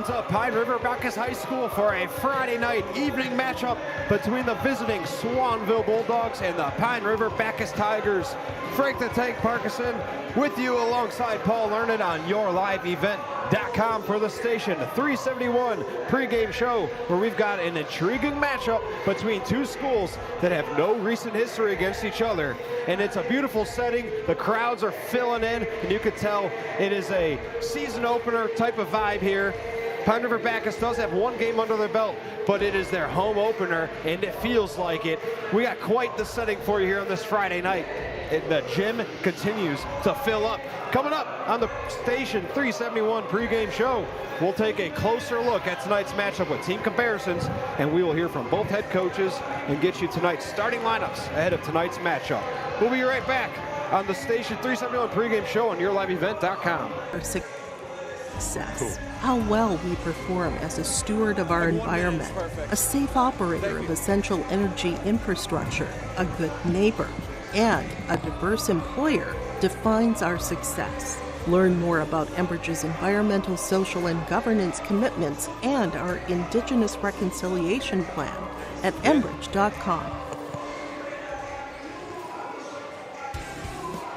to Pine River-Backus High School for a Friday night evening matchup between the visiting Swanville Bulldogs and the Pine River-Backus Tigers. Frank the Tank Parkinson with you alongside Paul Learned on YourLiveEvent.com for the Station 371 pregame show, where we've got an intriguing matchup between two schools that have no recent history against each other. And it's a beautiful setting. The crowds are filling in, and you can tell it is a season opener type of vibe here. Pine River-Backus does have one game under their belt, but it is their home opener, and it feels like it. We got quite the setting for you here on this Friday night. And the gym continues to fill up. Coming up on the Station 371 pregame show, we'll take a closer look at tonight's matchup with team comparisons, and we will hear from both head coaches and get you tonight's starting lineups ahead of tonight's matchup. We'll be right back on the Station 371 pregame show on YourLiveEvent.com. Success. How well we perform as a steward of our environment, a safe operator of essential energy infrastructure, a good neighbor, and a diverse employer defines our success. Learn more about Enbridge's environmental, social, and governance commitments and our Indigenous Reconciliation Plan at Enbridge.com.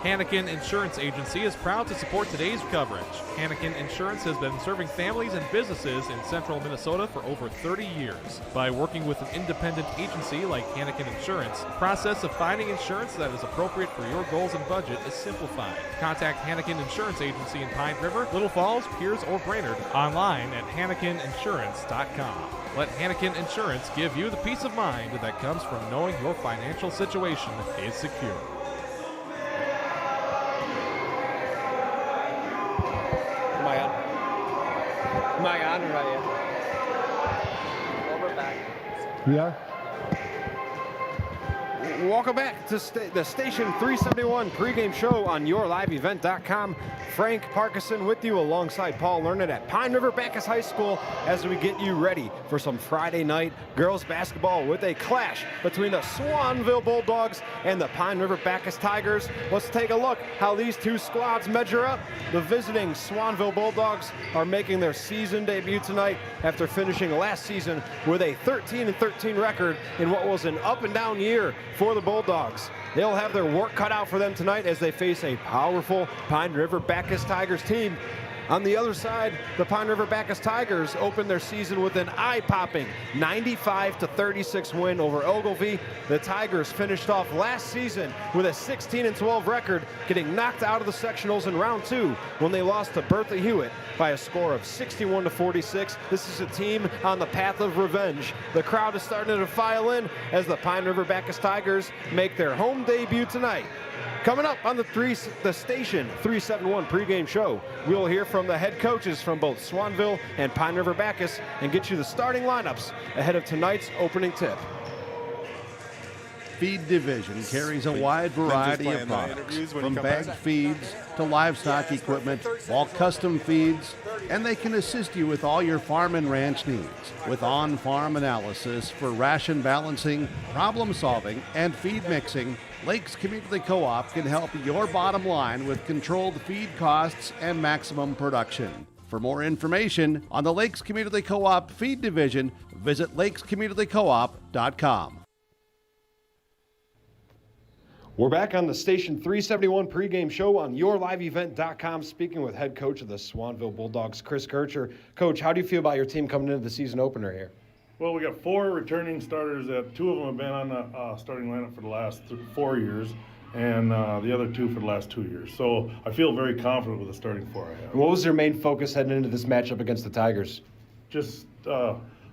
Hannikin Insurance Agency is proud to support today's coverage. Hannikin Insurance has been serving families and businesses in central Minnesota for over 30 years. By working with an independent agency like Hannikin Insurance, the process of finding insurance that is appropriate for your goals and budget is simplified. Contact Hannikin Insurance Agency in Pine River, Little Falls, Pierce, or Brainerd online at HannikinInsurance.com. Let Hannikin Insurance give you the peace of mind that comes from knowing your financial situation is secure. Am I on or not yet? Well, we're back. We are. Welcome back to the Station 371 pregame show on YourLiveEvent.com. Frank Parkinson with you alongside Paul Learned at Pine River-Backus High School as we get you ready for some Friday night girls basketball with a clash between the Swanville Bulldogs and the Pine River-Backus Tigers. Let's take a look how these two squads measure up. The visiting Swanville Bulldogs are making their season debut tonight after finishing last season with a 13-13 record in what was an up and down year for the Bulldogs. They'll have their work cut out for them tonight as they face a powerful Pine River-Backus Tigers team. On the other side, the Pine River-Backus Tigers opened their season with an eye-popping 95-36 win over Ogilvie. The Tigers finished off last season with a 16-12 record, getting knocked out of the sectionals in round two when they lost to Bertha Hewitt by a score of 61-46. This is a team on the path of revenge. The crowd is starting to file in as the Pine River-Backus Tigers make their home debut tonight. Coming up on the Station 371 pregame show, we'll hear from the head coaches from both Swanville and Pine River-Backus and get you the starting lineups ahead of tonight's opening tip. Feed Division carries a wide variety of products, from bagged feeds to livestock equipment, all custom feeds, and they can assist you with all your farm and ranch needs with on-farm analysis for ration balancing, problem solving, and feed mixing. Lakes Community Co-op can help your bottom line with controlled feed costs and maximum production. For more information on the Lakes Community Co-op Feed Division, visit lakescommunitycoop.com. We're back on the Station 371 pregame show on YourLiveEvent.com, speaking with head coach of the Swanville Bulldogs, Chris Kircher. Coach, how do you feel about your team coming into the season opener here? Well, we got four returning starters. Two of them have been on the starting lineup for the last 4 years, and the other two for the last 2 years. So I feel very confident with the starting four I have. What was your main focus heading into this matchup against the Tigers? Just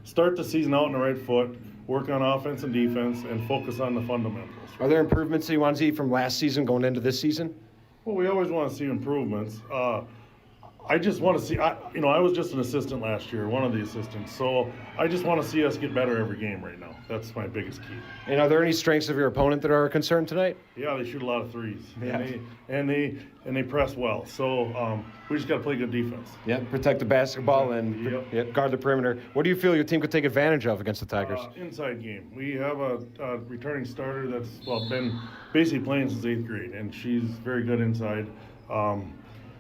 start the season out on the right foot, work on offense and defense, and focus on the fundamentals. Are there improvements that you want to see from last season going into this season? Well, we always want to see improvements. I just want to see, I was just an assistant last year, one of the assistants, so I just want to see us get better every game right now. That's my biggest key. And are there any strengths of your opponent that are a concern tonight? Yeah, they shoot a lot of threes, yeah. and they press well. So we just got to play good defense. Yeah, protect the basketball and guard the perimeter. What do you feel your team could take advantage of against the Tigers? Inside game. We have a returning starter that's been basically playing since 8th grade, and she's very good inside.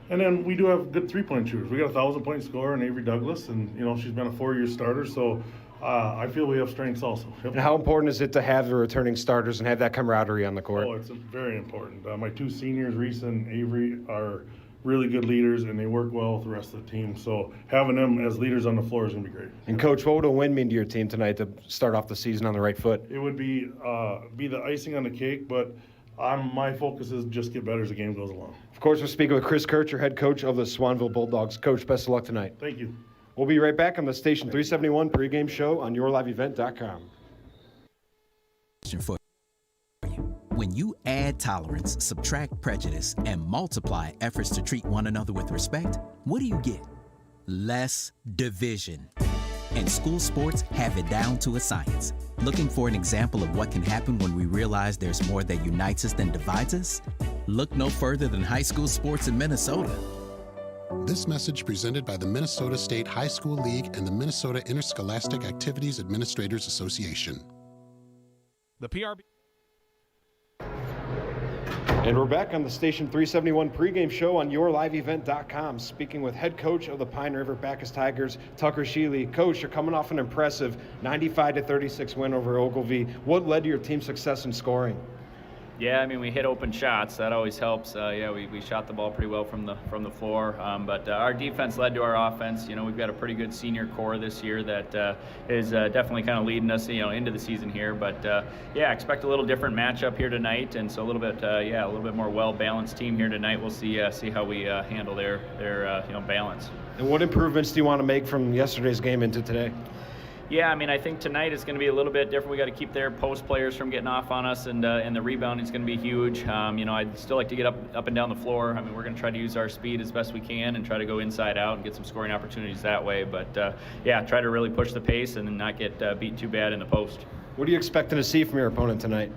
And then we do have good three-point shooters. We got a 1,000-point scorer in Avery Douglas, and she's been a 4-year starter, so I feel we have strengths also. Yep. And how important is it to have the returning starters and have that camaraderie on the court? Oh, it's very important. My 2 seniors, Reese and Avery, are really good leaders, and they work well with the rest of the team. So having them as leaders on the floor is going to be great. And Coach, what would a win mean to your team tonight to start off the season on the right foot? It would be the icing on the cake, but my focus is just get better as the game goes along. Of course, we're speaking with Chris Kircher, head coach of the Swanville Bulldogs. Coach, best of luck tonight. Thank you. We'll be right back on the Station 371 pregame show on yourliveevent.com. When you add tolerance, subtract prejudice, and multiply efforts to treat one another with respect, what do you get? Less division. And school sports have it down to a science. Looking for an example of what can happen when we realize there's more that unites us than divides us? Look no further than high school sports in Minnesota. This message presented by the Minnesota State High School League and the Minnesota Interscholastic Activities Administrators Association. The PRB. And we're back on the Station 371 pregame show on yourliveevent.com, speaking with head coach of the Pine River-Backus Tigers, Tucker Sheely. Coach, you're coming off an impressive 95-36 win over Ogilvie. What led to your team's success in scoring? Yeah, I mean, we hit open shots. That always helps. We shot the ball pretty well from the floor. But our defense led to our offense. We've got a pretty good senior core this year that is definitely kind of leading us, into the season here. But expect a little different matchup here tonight, and so a little bit more well-balanced team here tonight. We'll see how we handle their balance. And what improvements do you want to make from yesterday's game into today? Yeah, I mean, I think tonight is going to be a little bit different. We got to keep their post players from getting off on us, and the rebounding is going to be huge. I'd still like to get up and down the floor. I mean, we're going to try to use our speed as best we can and try to go inside out and get some scoring opportunities that way. But try to really push the pace and not get beat too bad in the post. What are you expecting to see from your opponent tonight?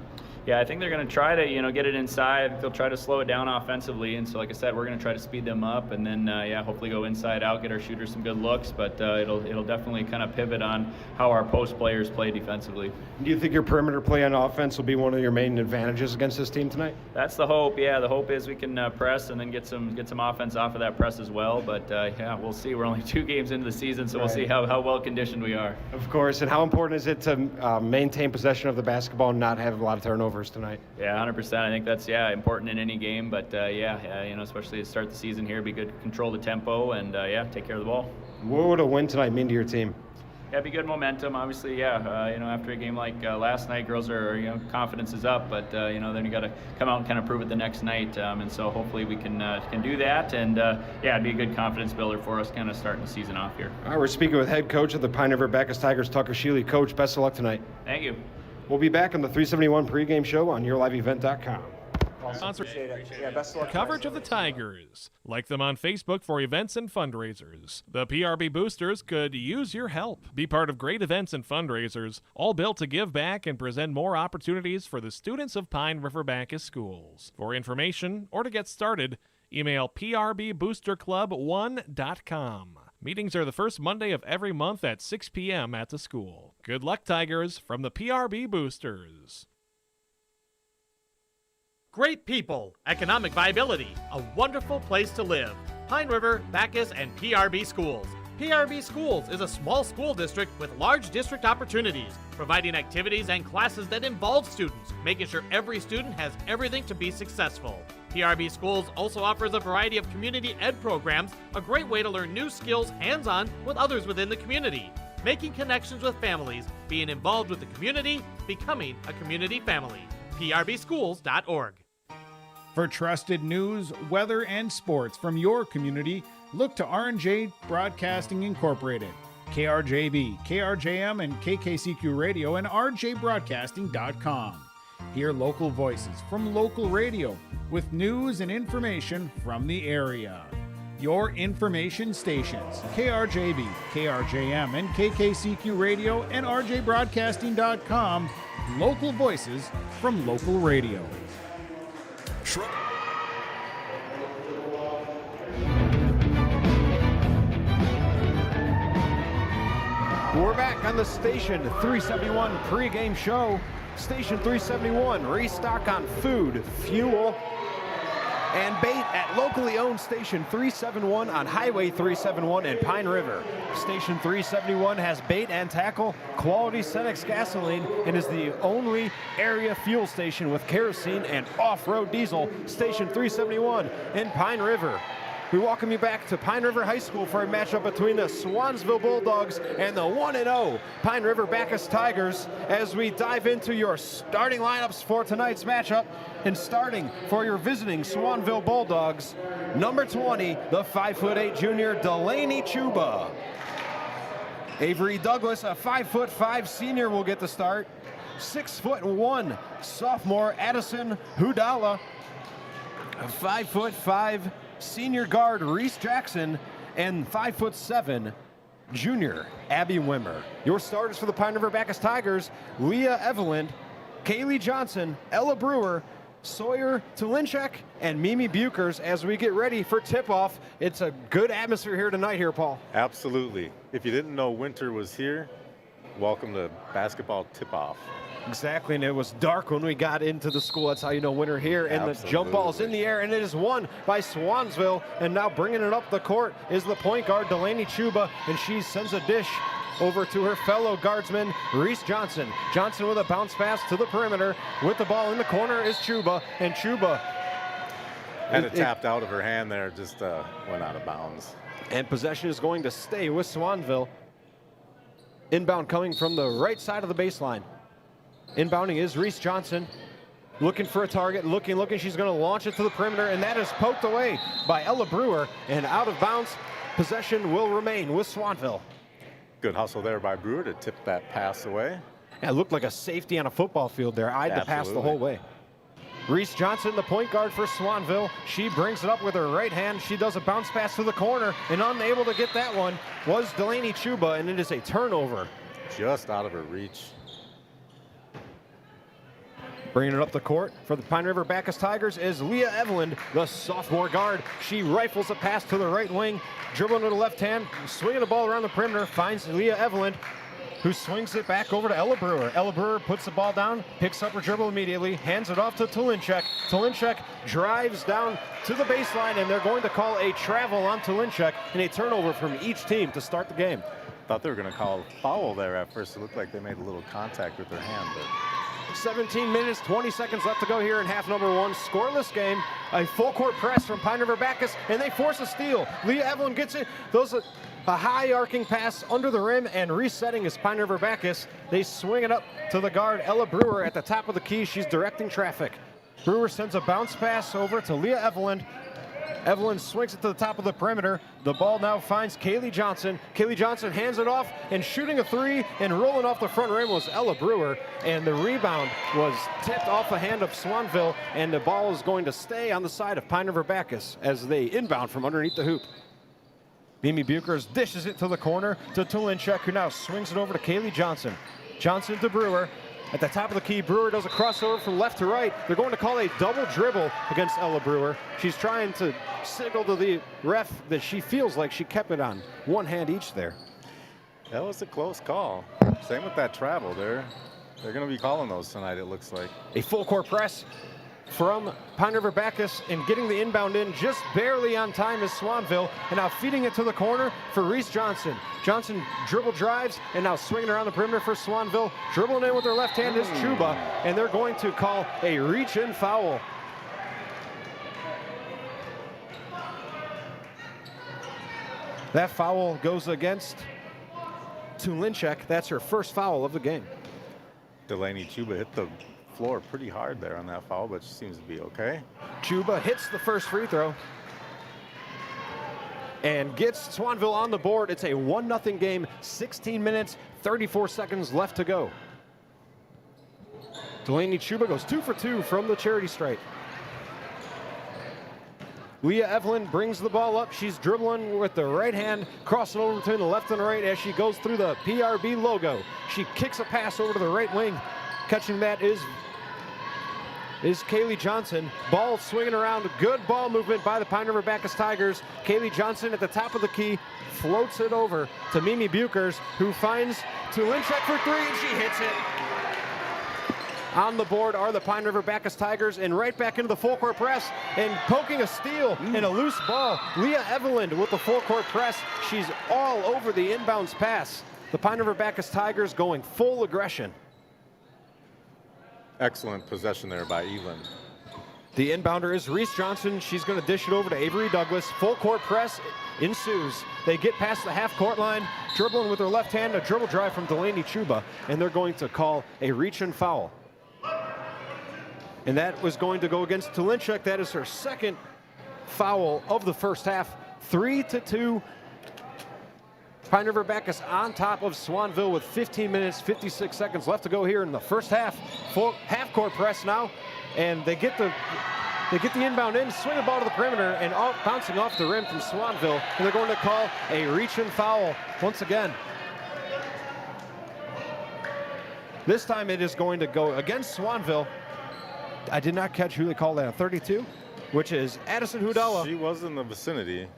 Yeah, I think they're going to try to, get it inside. They'll try to slow it down offensively. And so, like I said, we're going to try to speed them up and then, hopefully go inside out, get our shooters some good looks. But it'll definitely kind of pivot on how our post players play defensively. Do you think your perimeter play on offense will be one of your main advantages against this team tonight? That's the hope. Yeah, the hope is we can press and then get some offense off of that press as well. But, we'll see. We're only 2 games into the season, so We'll see how well conditioned we are. Of course. And how important is it to maintain possession of the basketball and not have a lot of turnovers tonight? Yeah, 100%. I think that's important in any game, but especially to start the season here, be good to control the tempo and take care of the ball. What would a win tonight mean to your team? Yeah, be good momentum. Obviously, after a game like last night, girls are confidence is up, but then you got to come out and kind of prove it the next night, and so hopefully we can do that, and it'd be a good confidence builder for us, kind of starting the season off here. All right, we're speaking with head coach of the Pine River-Backus Tigers, Tucker Sheely. Coach, best of luck tonight. Thank you. We'll be back on the 371 pregame show on yourliveevent.com. Coverage of the Tigers. Like them on Facebook for events and fundraisers. The PRB Boosters could use your help. Be part of great events and fundraisers, all built to give back and present more opportunities for the students of Pine River-Backus schools. For information or to get started, email prboosterclub1.com. Meetings are the first Monday of every month at 6 p.m. at the school. Good luck, Tigers, from the PRB Boosters. Great people, economic viability, a wonderful place to live. Pine River, Backus, and PRB Schools. PRB Schools is a small school district with large district opportunities, providing activities and classes that involve students, making sure every student has everything to be successful. PRB Schools also offers a variety of community ed programs, a great way to learn new skills hands-on with others within the community. Making connections with families, being involved with the community, becoming a community family. PRBschools.org. For trusted news, weather, and sports from your community, look to R&J Broadcasting Incorporated, KRJB, KRJM, and KKCQ Radio, and rjbroadcasting.com. Hear local voices from local radio with news and information from the area. Your information stations, KRJB, KRJM, and KKCQ Radio, and rjbroadcasting.com. Local voices from local radio. We're back on the Station 371 pregame show. Station 371, restock on food, fuel, and bait at locally owned Station 371 on Highway 371 in Pine River. Station 371 has bait and tackle, quality Cenex gasoline, and is the only area fuel station with kerosene and off-road diesel. Station 371 in Pine River. We welcome you back to Pine River High School for a matchup between the Swanville Bulldogs and the 1-0 Pine River-Backus Tigers as we dive into your starting lineups for tonight's matchup. And starting for your visiting Swanville Bulldogs, number 20, the 5'8" junior Delaney Chuba. Avery Douglas, a 5'5" senior, will get the start. 6'1" sophomore Addison Hudala, a 5'5" senior guard Reese Jackson, and 5'7" junior Abby Wimmer. Your starters for the Pine River-Backus Tigers: Leah Eveland, Kaylee Johnson, Ella Brewer, Sawyer Tulinchek, and Mimi Bukers as we get ready for tip-off. It's a good atmosphere here tonight here, Paul. Absolutely. If you didn't know winter was here, welcome to basketball tip-off. Exactly, and it was dark when we got into the school. That's how you know winter here. And Absolutely. The jump ball is in the air, and it is won by Swanville. And now bringing it up the court is the point guard, Delaney Chuba, and she sends a dish over to her fellow guardsman, Reese Johnson. Johnson with a bounce pass to the perimeter. With the ball in the corner is Chuba, and Chuba Had it tapped out of her hand there, just went out of bounds. And possession is going to stay with Swanville. Inbound coming from the right side of the baseline. Inbounding is Reese Johnson, looking for a target, looking. She's going to launch it to the perimeter, and that is poked away by Ella Brewer, and out of bounds. Possession will remain with Swanville. Good hustle there by Brewer to tip that pass away. Yeah, it looked like a safety on a football field there. Eyed the pass the whole way. Reese Johnson, the point guard for Swanville. She brings it up with her right hand. She does a bounce pass to the corner, and unable to get that one was Delaney Chuba, and it is a turnover. Just out of her reach. Bringing it up the court for the Pine River-Backus Tigers is Leah Eveland, the sophomore guard. She rifles a pass to the right wing, dribbling to the left hand, swinging the ball around the perimeter, finds Leah Eveland, who swings it back over to Ella Brewer. Ella Brewer puts the ball down, picks up her dribble immediately, hands it off to Tulinchek. Tulinchek drives down to the baseline, and they're going to call a travel on Tulinchek and a turnover from each team to start the game. Thought they were going to call a foul there at first. It looked like they made a little contact with their hand, but 17 minutes, 20 seconds left to go here in half number one. Scoreless game. A full court press from Pine River-Backus, and they force a steal. Leah Eveland gets it. Those a high arcing pass under the rim, and resetting is Pine River-Backus. They swing it up to the guard, Ella Brewer, at the top of the key. She's directing traffic. Brewer sends a bounce pass over to Leah Eveland. Eveland swings it to the top of the perimeter. The ball now finds Kaylee Johnson. Kaylee Johnson hands it off, and shooting a three and rolling off the front rim was Ella Brewer. And the rebound was tipped off the hand of Swanville, and the ball is going to stay on the side of Pine River-Backus as they inbound from underneath the hoop. Mimi Bukers dishes it to the corner to Tulinchek, who now swings it over to Kaylee Johnson. Johnson to Brewer. At the top of the key, Brewer does a crossover from left to right. They're going to call a double dribble against Ella Brewer. She's trying to signal to the ref that she feels like she kept it on one hand each there. that was a close call. Same with that travel there. They're going to be calling those tonight, it looks like. A full court press from Pine River-Backus, and getting the inbound in just barely on time is Swanville, and now feeding it to the corner for Reese Johnson. Johnson dribble drives, and now swinging around the perimeter for Swanville. Dribbling in with their left hand is Chuba, and they're going to call a reach-in foul. That foul goes against Tulinchek. That's her first foul of the game. Delaney Chuba hit the floor pretty hard there on that foul, but she seems to be okay. Chuba hits the first free throw and gets Swanville on the board. It's a 1-0 game, 16 minutes, 34 seconds left to go. Delaney Chuba goes 2 for 2 from the charity stripe. Leah Eveland brings the ball up. She's dribbling with the right hand, crossing over between the left and the right as she goes through the PRB logo. She kicks a pass over to the right wing. Catching that is Kaylee Johnson. Ball swinging around. Good ball movement by the Pine River-Backus Tigers. Kaylee Johnson at the top of the key floats it over to Mimi Bukers, who finds Tulinchek for three, and she hits it. On the board are the Pine River-Backus Tigers, and right back into the full court press and poking a steal and a loose ball. Leah Eveland with the full court press. She's all over the inbounds pass. The Pine River-Backus Tigers going full aggression. Excellent possession there by Eveland. The inbounder is Reese Johnson. She's going to dish it over to Avery Douglas. Full court press ensues. They get past the half court line, dribbling with their left hand, a dribble drive from Delaney Chuba, and they're going to call a reach and foul. And that was going to go against Talinchuk. That is her second foul of the first half. 3-2. Pine River-Backus on top of Swanville with 15 minutes, 56 seconds left to go here in the first half. Full half court press now, and they get the inbound in, swing the ball to the perimeter, and bouncing off the rim from Swanville, and they're going to call a reach and foul once again. This time it is going to go against Swanville. I did not catch who they called that, 32, which is Addison Hudala. She was in the vicinity.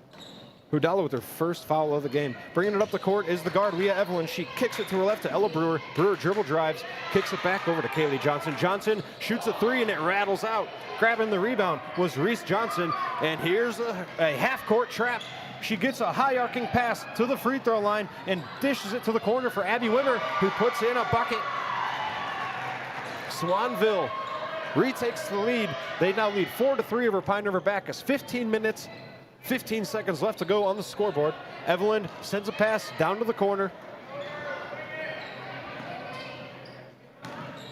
Hudala with her first foul of the game. Bringing it up the court is the guard, Leah Evelyn. She kicks it to her left to Ella Brewer. Brewer dribble drives, kicks it back over to Kaylee Johnson. Johnson shoots a three and it rattles out. Grabbing the rebound was Reese Johnson. And here's a half-court trap. She gets a high arcing pass to the free throw line and dishes it to the corner for Abby Wimmer, who puts in a bucket. Swanville retakes the lead. They now lead 4-3 over Pine River-Backus. 15 minutes, 15 seconds left to go on the scoreboard. Evelyn sends a pass down to the corner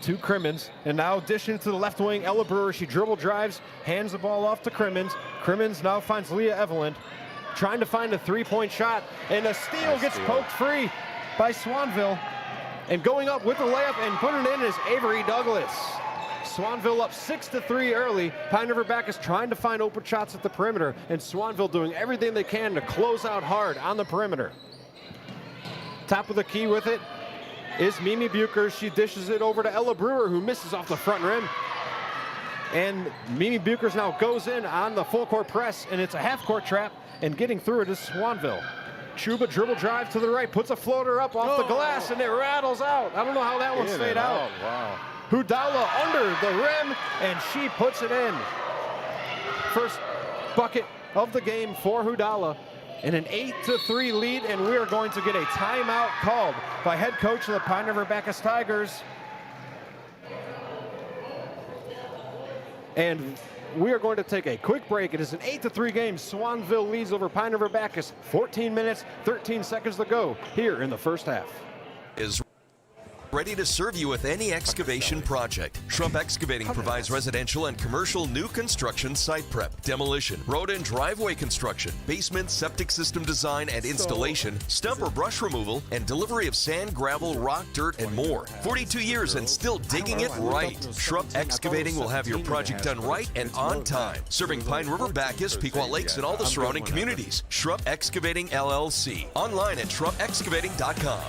to Crimmins, and now dishing to the left wing, Ella Brewer. She dribble drives, hands the ball off to Crimmins. Crimmins now finds Leah Evelyn, trying to find a three-point shot, and a steal gets poked free by Swanville. And going up with the layup and putting it in is Avery Douglas. Swanville up 6-3 early. Pine River-Backus trying to find open shots at the perimeter, and Swanville doing everything they can to close out hard on the perimeter. Top of the key with it is Mimi Bucher. She dishes it over to Ella Brewer, who misses off the front rim. And Mimi Buchers now goes in on the full court press, and it's a half court trap, and getting through it is Swanville. Chuba dribble drive to the right, puts a floater up off the glass, and it rattles out. I don't know how that one stayed out. Wow. Hudala under the rim, and she puts it in. First bucket of the game for Hudala, and an 8-3 lead, and we are going to get a timeout called by head coach of the Pine River-Backus Tigers. And we are going to take a quick break. It is an 8-3 game. Swanville leads over Pine River-Backus. 14 minutes, 13 seconds to go here in the first half. Is ready to serve you with any excavation project. Shrub Excavating provides residential and commercial new construction site prep, demolition, road and driveway construction, basement septic system design and installation, stump or brush removal, and delivery of sand, gravel, rock, dirt, and more. 42 years and still digging it right. Shrub Excavating will have your project done right and on time. Serving Pine River-Backus, Pequot Lakes, and all the surrounding communities. Shrub Excavating LLC. Online at shrubexcavating.com.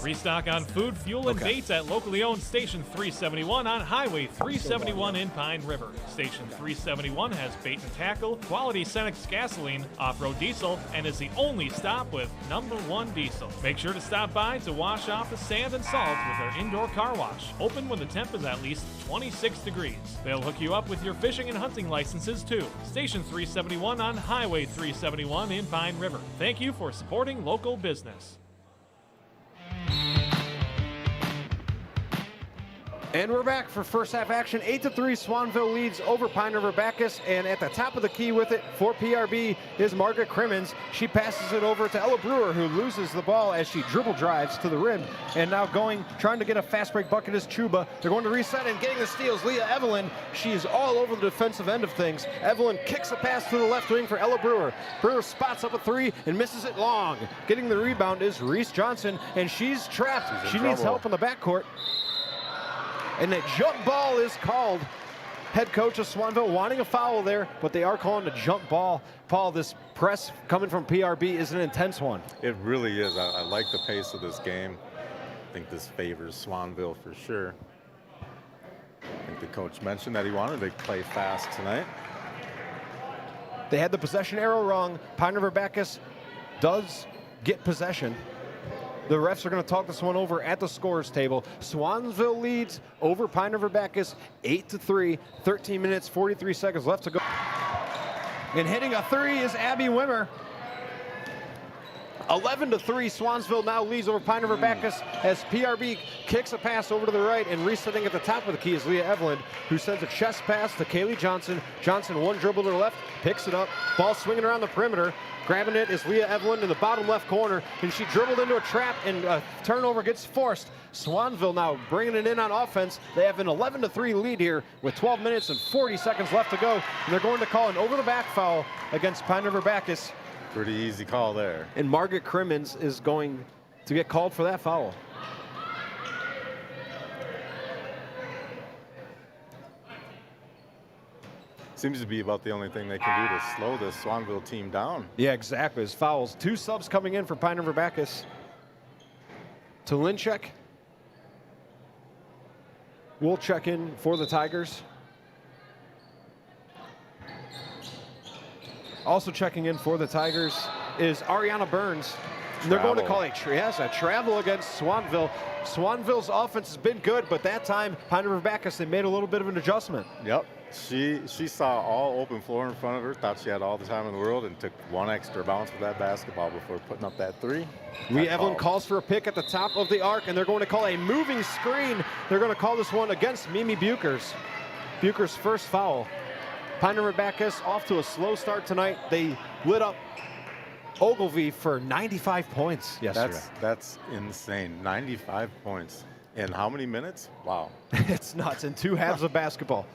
Restock on food, fuel, and baits at locally owned Station 371 on Highway 371 in Pine River. Station 371 has bait and tackle, quality Cenex gasoline, off-road diesel, and is the only stop with #1 diesel. Make sure to stop by to wash off the sand and salt with their indoor car wash. Open when the temp is at least 26 degrees. They'll hook you up with your fishing and hunting licenses too. Station 371 on Highway 371 in Pine River. Thank you for supporting local business. And we're back for first half action. 8-3, Swanville leads over Pine River-Backus, and at the top of the key with it for PRB is Margaret Crimmins. She passes it over to Ella Brewer, who loses the ball as she dribble drives to the rim. And now trying to get a fast break bucket is Chuba. They're going to reset, and getting the steals, Leah Evelyn. She is all over the defensive end of things. Evelyn kicks a pass to the left wing for Ella Brewer. Brewer spots up a three and misses it long. Getting the rebound is Reese Johnson, and she's trapped. She needs help in the backcourt. And a jump ball is called. Head coach of Swanville wanting a foul there, but they are calling a jump ball. Paul, this press coming from PRB is an intense one. It really is. I like the pace of this game. I think this favors Swanville for sure. I think the coach mentioned that he wanted to play fast tonight. They had the possession arrow wrong. Pine River-Backus does get possession. The refs are going to talk this one over at the scores table. Swanville leads over Pine River-Backus 8-3. 13 minutes, 43 seconds left to go. And hitting a three is Abby Wimmer. 11-3, Swanville now leads over Pine River-Backus as PRB kicks a pass over to the right, and resetting at the top of the key is Leah Evelyn, who sends a chest pass to Kaylee Johnson. Johnson, one dribble to the left, picks it up, ball swinging around the perimeter. Grabbing it is Leah Evelyn in the bottom left corner, and she dribbled into a trap, and a turnover gets forced. Swanville now bringing it in on offense. They have an 11-3 lead here with 12 minutes and 40 seconds left to go, and they're going to call an over-the-back foul against Pine River-Backus. Pretty easy call there. And Margaret Crimmins is going to get called for that foul. Seems to be about the only thing they can do to slow this Swanville team down. Yeah, exactly. It's fouls. 2 subs coming in for Pine River-Backus. Tolinchek will check in for the Tigers. Also checking in for the Tigers is Ariana Burns. And they're going to call a travel against Swanville. Swanville's offense has been good, but that time, Pine River-Backus, they made a little bit of an adjustment. Yep. She saw all open floor in front of her, thought she had all the time in the world, and took one extra bounce with that basketball before putting up that three. Lee Evelyn calls for a pick at the top of the arc, and they're going to call a moving screen. They're going to call this one against Mimi Bukers. Bukers' first foul. Pine River-Backus off to a slow start tonight. They lit up Ogilvie for 95 points yesterday. That's insane. 95 points. In how many minutes? Wow. It's nuts. In 2 halves of basketball.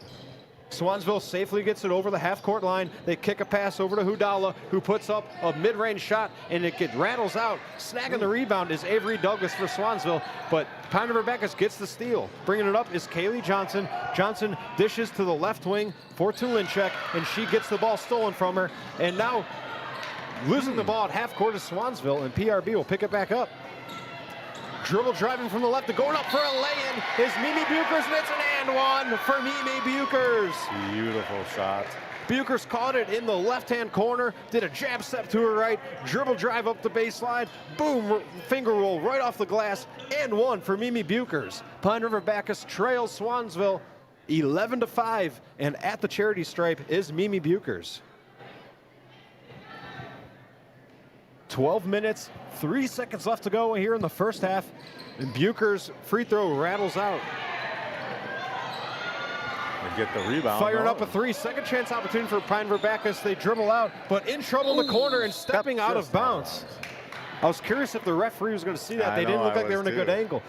Swanville safely gets it over the half-court line. They kick a pass over to Hudala, who puts up a mid-range shot, and it rattles out. Snagging the rebound is Avery Douglas for Swanville, but Pine River-Backus gets the steal. Bringing it up is Kaylee Johnson. Johnson dishes to the left wing for Tulinchek, and she gets the ball stolen from her. And now losing the ball at half-court is Swanville, and PRB will pick it back up. Dribble driving from the left, and going up for a lay-in is Mimi Bukers, and it's an and one for Mimi Bukers. Beautiful shot. Bukers caught it in the left-hand corner, did a jab step to her right, dribble drive up the baseline, boom, finger roll right off the glass, and one for Mimi Bukers. Pine River-Backus trails Swanville 11-5, and at the charity stripe is Mimi Bukers. 12 minutes, 3 seconds left to go here in the first half, and Bukers' free throw rattles out. They get the rebound. Firing up a three, second chance opportunity for Pine River-Backus. They dribble out, but in trouble in the corner and stepping out of bounds. I was curious if the referee was going to see that. They didn't look like they were in a good angle.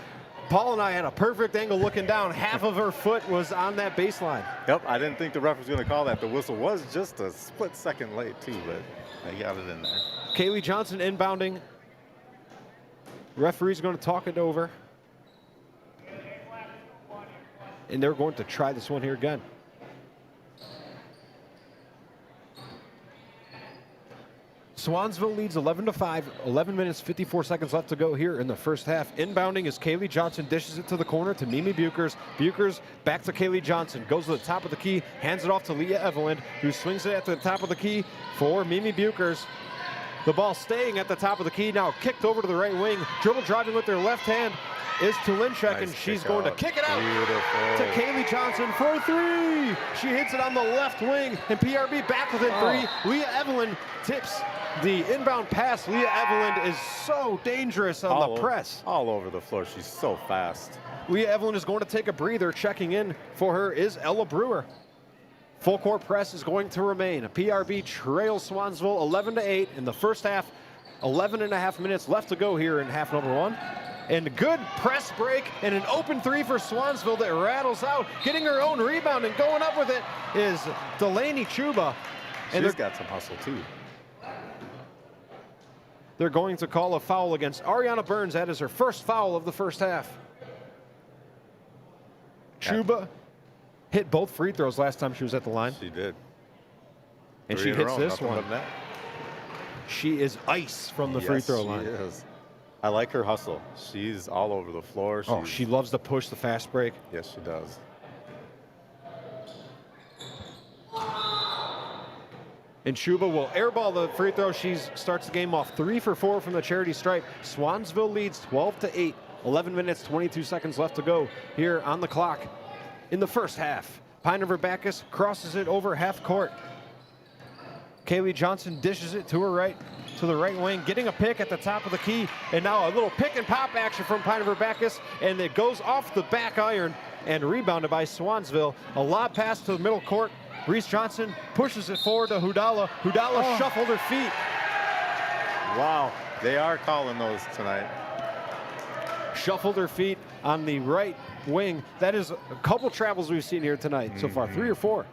Paul and I had a perfect angle looking down. Half of her foot was on that baseline. Yep, I didn't think the ref was going to call that. The whistle was just a split second late too, but they got it in there. Kaylee Johnson inbounding. Referee's going to talk it over. And they're going to try this one here again. Swanville leads 11-5, 11 minutes, 54 seconds left to go here in the first half. Inbounding is Kaylee Johnson, dishes it to the corner to Mimi Bukers. Bukers back to Kaylee Johnson, goes to the top of the key, hands it off to Leah Evelyn, who swings it at the top of the key for Mimi Bukers. The ball staying at the top of the key, now kicked over to the right wing. Dribble driving with their left hand is Tulinchek, and she's going to kick it out to Kaylee Johnson for a three. She hits it on the left wing, and PRB back within three. Leah Evelyn tips the inbound pass. Leah Evelyn is so dangerous on the press. All over the floor. She's so fast. Leah Evelyn is going to take a breather. Checking in for her is Ella Brewer. Full court press is going to remain. PRB trails Swanville 11-8 in the first half. 11.5 minutes left to go here in half number one. And good press break and an open three for Swanville that rattles out. Getting her own rebound and going up with it is Delaney Chuba. And she's got some hustle too. They're going to call a foul against Ariana Burns. That is her first foul of the first half. Chuba hit both free throws last time she was at the line. She did. And she hits this one. She is ice from the free throw line. She is. I like her hustle. She's all over the floor. She loves to push the fast break. Yes, she does. And Chuba will airball the free throw. She starts the game off 3 for 4 from the charity stripe. Swansville leads 12-8. 11 minutes, 22 seconds left to go here on the clock in the first half. Pine River-Backus crosses it over half court. Kaylee Johnson dishes it to her right, to the right wing, getting a pick at the top of the key. And now a little pick and pop action from Pine River-Backus, and it goes off the back iron and rebounded by Swansville. A lob pass to the middle court. Reese Johnson pushes it forward to Hudala. Hudala shuffled her feet. Wow, they are calling those tonight. Shuffled her feet on the right wing. That is a couple travels we've seen here tonight so far, 3 or 4.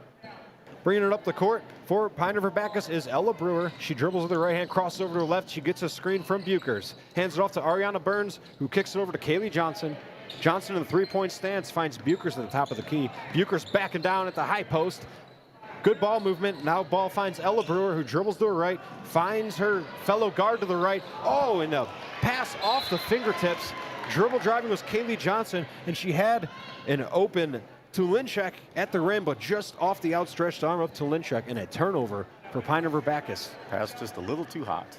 Bringing it up the court for Pine River-Backus is Ella Brewer. She dribbles with her right hand, crosses over to her left. She gets a screen from Bukers. Hands it off to Ariana Burns, who kicks it over to Kaylee Johnson. Johnson in the three-point stance finds Bukers at the top of the key. Bukers backing down at the high post. Good ball movement. Now ball finds Ella Brewer, who dribbles to her right, finds her fellow guard to the right. Oh, and a pass off the fingertips. Dribble driving was Kaylee Johnson, and she had an open Tulinchek at the rim, but just off the outstretched arm of Tulinchek, and a turnover for Pine River-Backus. Pass just a little too hot.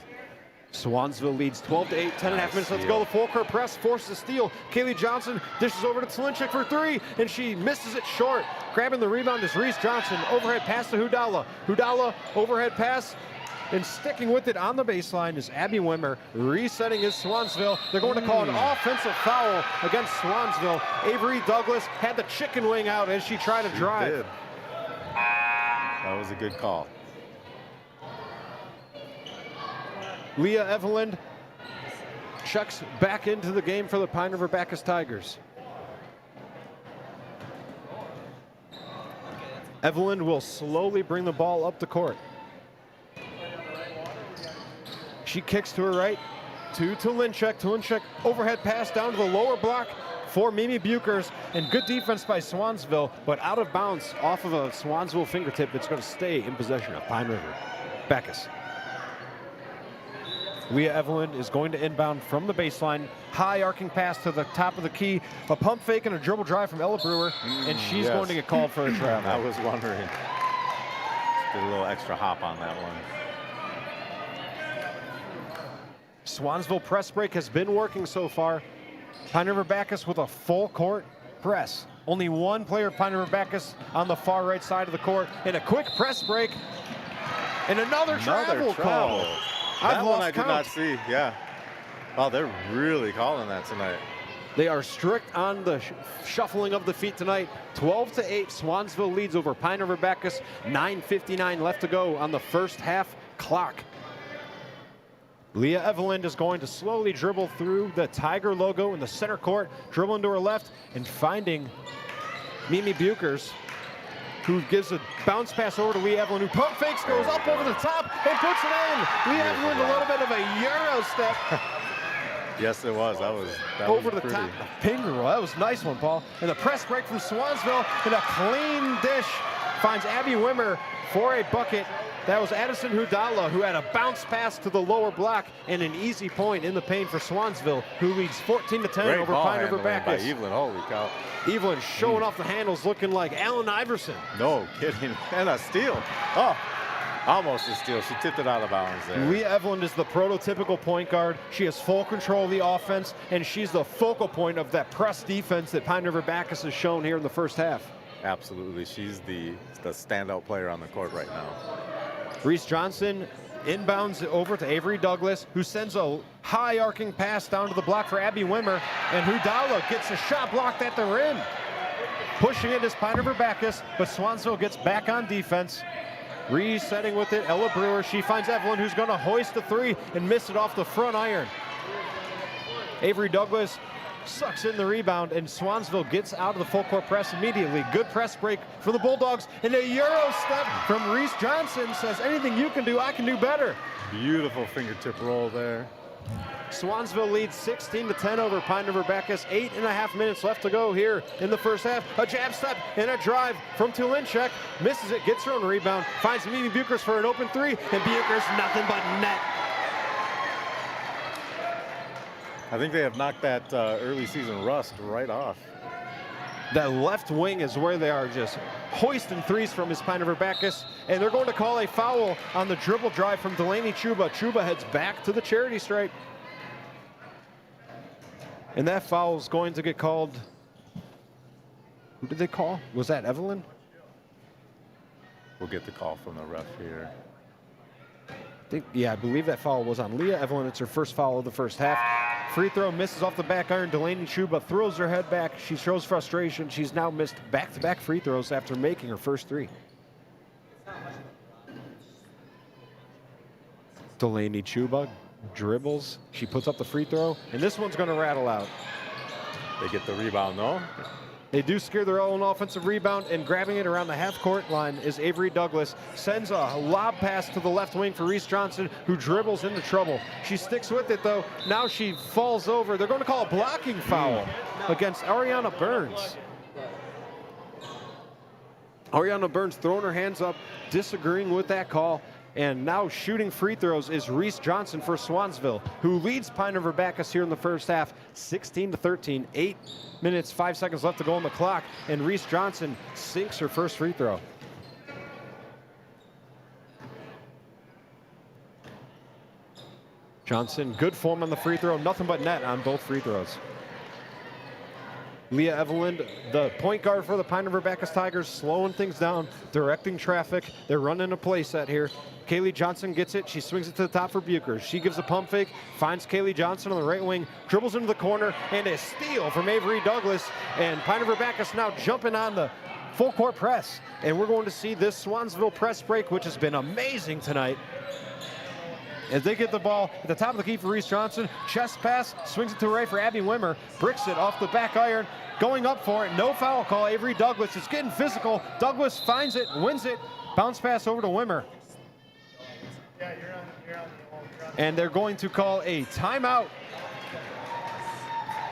Swansville leads 12-8, 10.5 minutes left to go. The full court press forces a steal. Kaylee Johnson dishes over to Tulinchek for 3, and she misses it short. Grabbing the rebound is Reese Johnson. Overhead pass to Hudala. Hudala, overhead pass, and sticking with it on the baseline is Abby Wimmer. Resetting is Swansville. They're going to call an offensive foul against Swansville. Avery Douglas had the chicken wing out as she tried to drive. Did. That was a good call. Leah Evelyn checks back into the game for the Pine River-Backus Tigers. Evelyn will slowly bring the ball up the court. She kicks to her right to Tulinchek. Tulinchek overhead pass down to the lower block for Mimi Bukers, and good defense by Swansville, but out of bounds off of a Swansville fingertip. It's going to stay in possession of Pine River-Backus. Leah Evelyn is going to inbound from the baseline. High arcing pass to the top of the key. A pump fake and a dribble drive from Ella Brewer, and she's going to get called for a travel. I was wondering. Just did a little extra hop on that one. Swansville press break has been working so far. Pine River-Backus with a full court press. Only one player of Pine River-Backus on the far right side of the court. And a quick press break. And another travel call. That one I did not see, yeah. Oh, they're really calling that tonight. They are strict on the shuffling of the feet tonight. 12-8, Swansville leads over Pine River-Backus. 9:59 left to go on the first half clock. Leah Evelyn is going to slowly dribble through the Tiger logo in the center court, dribbling to her left and finding Mimi Bukers, who gives a bounce pass over to Leah Evelyn, who pump fakes, goes up over the top, and puts it in. Leah Evelyn, a little bit of a Euro step. Yes, it was. That over was the pretty. top of Pingree. That was a nice one, Paul. And the press break from Swansville, and a clean dish finds Abby Wimmer for a bucket. That was Addison Hudala, who had a bounce pass to the lower block and an easy point in the paint for Swansville, who leads 14-10 over Pine River-Backus. By Evelyn, holy cow. Evelyn showing off the handles, looking like Allen Iverson. No kidding. And a steal. Oh, almost a steal. She tipped it out of bounds there. Leah Evelyn is the prototypical point guard. She has full control of the offense, and she's the focal point of that press defense that Pine River-Backus has shown here in the first half. Absolutely. She's the standout player on the court right now. Reese Johnson inbounds over to Avery Douglas, who sends a high arcing pass down to the block for Abby Wimmer, and Hudala gets a shot blocked at the rim. Pushing it is Pine River-Backus, but Swansville gets back on defense. Resetting with it, Ella Brewer. She finds Evelyn, who's going to hoist the 3 and miss it off the front iron. Avery Douglas sucks in the rebound, and Swansville gets out of the full court press immediately. Good press break for the Bulldogs, and a Euro step from Reese Johnson says, anything you can do, I can do better. Beautiful fingertip roll there. Swansville leads 16-10 over Pine River-Backus. 8.5 minutes left to go here in the first half. A jab step and a drive from Tulinchek. Misses it, gets her own rebound, finds Mimi Bukers for an open 3, and Bukers nothing but net. I think they have knocked that early season rust right off. That left wing is where they are just hoisting threes from his Pine River-Backus, and they're going to call a foul on the dribble drive from Delaney Chuba. Chuba heads back to the charity stripe. And that foul is going to get called. Who did they call? Was that Evelyn? We'll get the call from the ref here. I believe that foul was on Leah Evelyn. It's her first foul of the first half. Free throw misses off the back iron. Delaney Chuba throws her head back. She shows frustration. She's now missed back-to-back free throws after making her first three. Delaney Chuba dribbles. She puts up the free throw, and this one's going to rattle out. They get the rebound, though. They do secure their own offensive rebound, and grabbing it around the half-court line is Avery Douglas. Sends a lob pass to the left wing for Reese Johnson, who dribbles into trouble. She sticks with it, though. Now she falls over. They're going to call a blocking foul against Ariana Burns. Ariana Burns throwing her hands up, disagreeing with that call. And now shooting free throws is Reese Johnson for Swanville, who leads Pine River-Backus here in the first half, 16-13. 8 minutes, 5 seconds left to go on the clock, and Reese Johnson sinks her first free throw. Johnson, good form on the free throw, nothing but net on both free throws. Leah Evelyn, the point guard for the Pine River-Backus Tigers, slowing things down, directing traffic. They're running a play set here. Kaylee Johnson gets it. She swings it to the top for Bucher. She gives a pump fake, finds Kaylee Johnson on the right wing, dribbles into the corner, and a steal from Avery Douglas. And Pine River-Backus now jumping on the full court press. And we're going to see this Swanville press break, which has been amazing tonight. As they get the ball at the top of the key for Reese Johnson, chest pass, swings it to the right for Abby Wimmer, bricks it off the back iron, going up for it, no foul call. Avery Douglas is getting physical. Douglas finds it, wins it, bounce pass over to Wimmer. And they're going to call a timeout.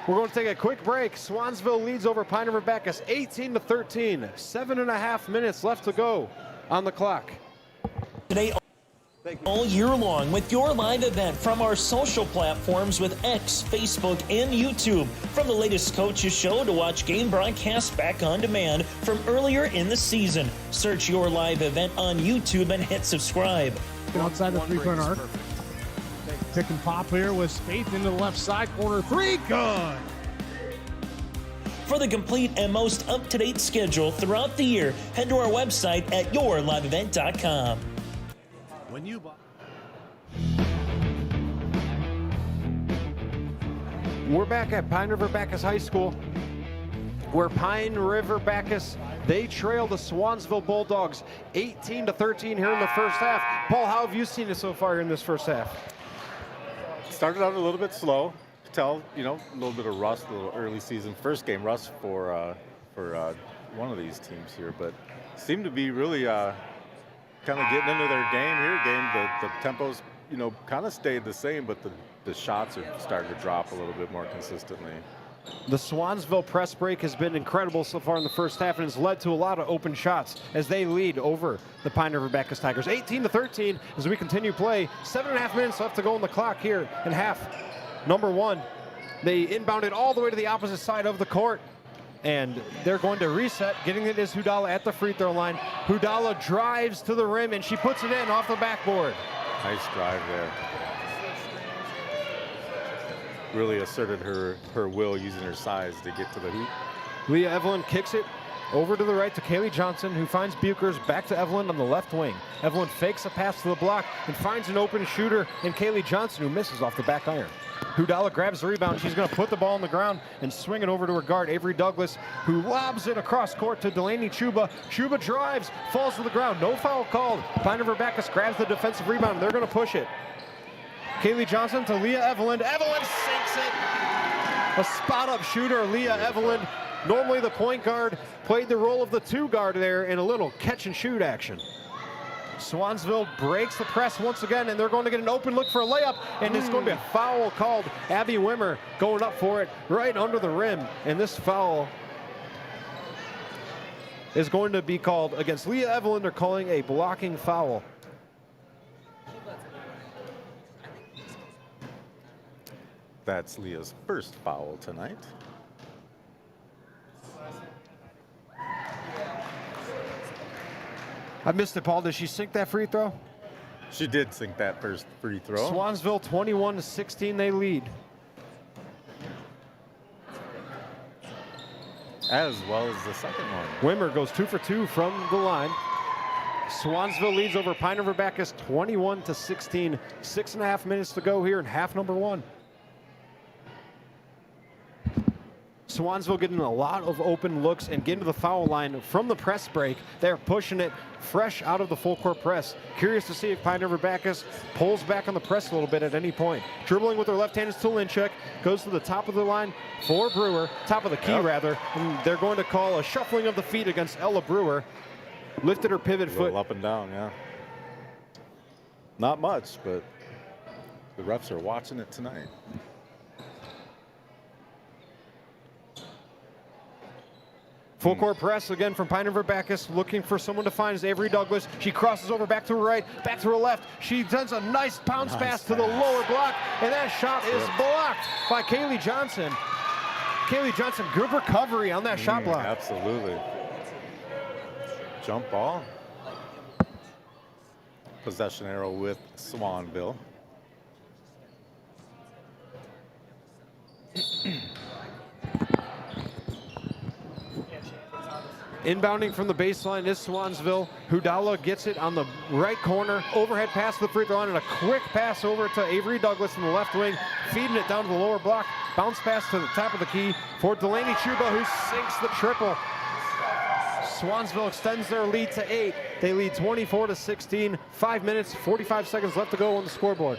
We're going to take a quick break. Swanville leads over Pine River-Backus 18-13. 7.5 minutes left to go on the clock. Today, all year long with your live event from our social platforms with X, Facebook, and YouTube. From the latest coaches show to watch game broadcasts back on demand from earlier in the season. Search your live event on YouTube and hit subscribe. Outside the three-point arc. Pick and pop here with Spaeth into the left side corner. Three, good. For the complete and most up-to-date schedule throughout the year, head to our website at yourliveevent.com. When you buy. We're back at Pine River-Backus High School, where Pine River-Backus, they trail the Swanville Bulldogs 18-13 here in the first half. Paul, how have you seen it so far in this first half? Started out a little bit slow. Tell, a little bit of rust, a little early season, first game rust for one of these teams here, but seemed to be really kind of getting into their game here. The tempos, kind of stayed the same, but the shots are starting to drop a little bit more consistently. The Swanville press break has been incredible so far in the first half and has led to a lot of open shots as they lead over the Pine River-Backus Tigers. 18-13 as we continue play. 7.5 minutes left to go on the clock here in half number one. They inbounded all the way to the opposite side of the court. And they're going to reset. Getting it is Hudala at the free throw line. Hudala drives to the rim, and she puts it in off the backboard. Nice drive there. Really asserted her will using her size to get to the hoop. Leah Evelyn kicks it over to the right to Kaylee Johnson, who finds Buchers back to Evelyn on the left wing. Evelyn fakes a pass to the block and finds an open shooter in Kaylee Johnson, who misses off the back iron. Hudala grabs the rebound. She's going to put the ball on the ground and swing it over to her guard, Avery Douglas, who lobs it across court to Delaney Chuba. Chuba drives, falls to the ground. No foul called. Pine River-Backus grabs the defensive rebound. They're going to push it. Kaylee Johnson to Leah Evelyn. Evelyn sinks it. A spot-up shooter, Leah Evelyn. Normally the point guard played the role of the two guard there in a little catch-and-shoot action. Swanville breaks the press once again, and they're going to get an open look for a layup, and it's going to be a foul called. Abby Wimmer going up for it right under the rim, and this foul is going to be called against Leah Evelyn. They're calling a blocking foul. That's Leah's first foul tonight. I missed it, Paul. Did she sink that free throw? She did sink that first free throw. Swanville 21-16, they lead. As well as the second one. Wimmer goes 2 for 2 from the line. Swanville leads over Pine River-Backus 21-16. 6.5 minutes to go here in half number 1. Swanville getting a lot of open looks and getting to the foul line from the press break. They're pushing it fresh out of the full court press. Curious to see if Pine River-Backus pulls back on the press a little bit at any point. Dribbling with her left hand is Tulinchek. Goes to the top of the line for Brewer. Top of the key, rather. And they're going to call a shuffling of the feet against Ella Brewer. Lifted her pivot foot. Up and down, yeah. Not much, but the refs are watching it tonight. Full court press again from Pine River-Backus, looking for someone to find is Avery Douglas. She crosses over back to her right, back to her left. She does a nice bounce pass to the lower block, and that shot is blocked by Kaylee Johnson. Kaylee Johnson, good recovery on that shot block. Absolutely. Jump ball. Possession arrow with Swanville. Inbounding from the baseline is Swanville. Hudala gets it on the right corner. Overhead pass to the free throw line and a quick pass over to Avery Douglas in the left wing. Feeding it down to the lower block. Bounce pass to the top of the key for Delaney Chuba, who sinks the triple. Swanville extends their lead to 8. They lead 24-16. 5 minutes, 45 seconds left to go on the scoreboard.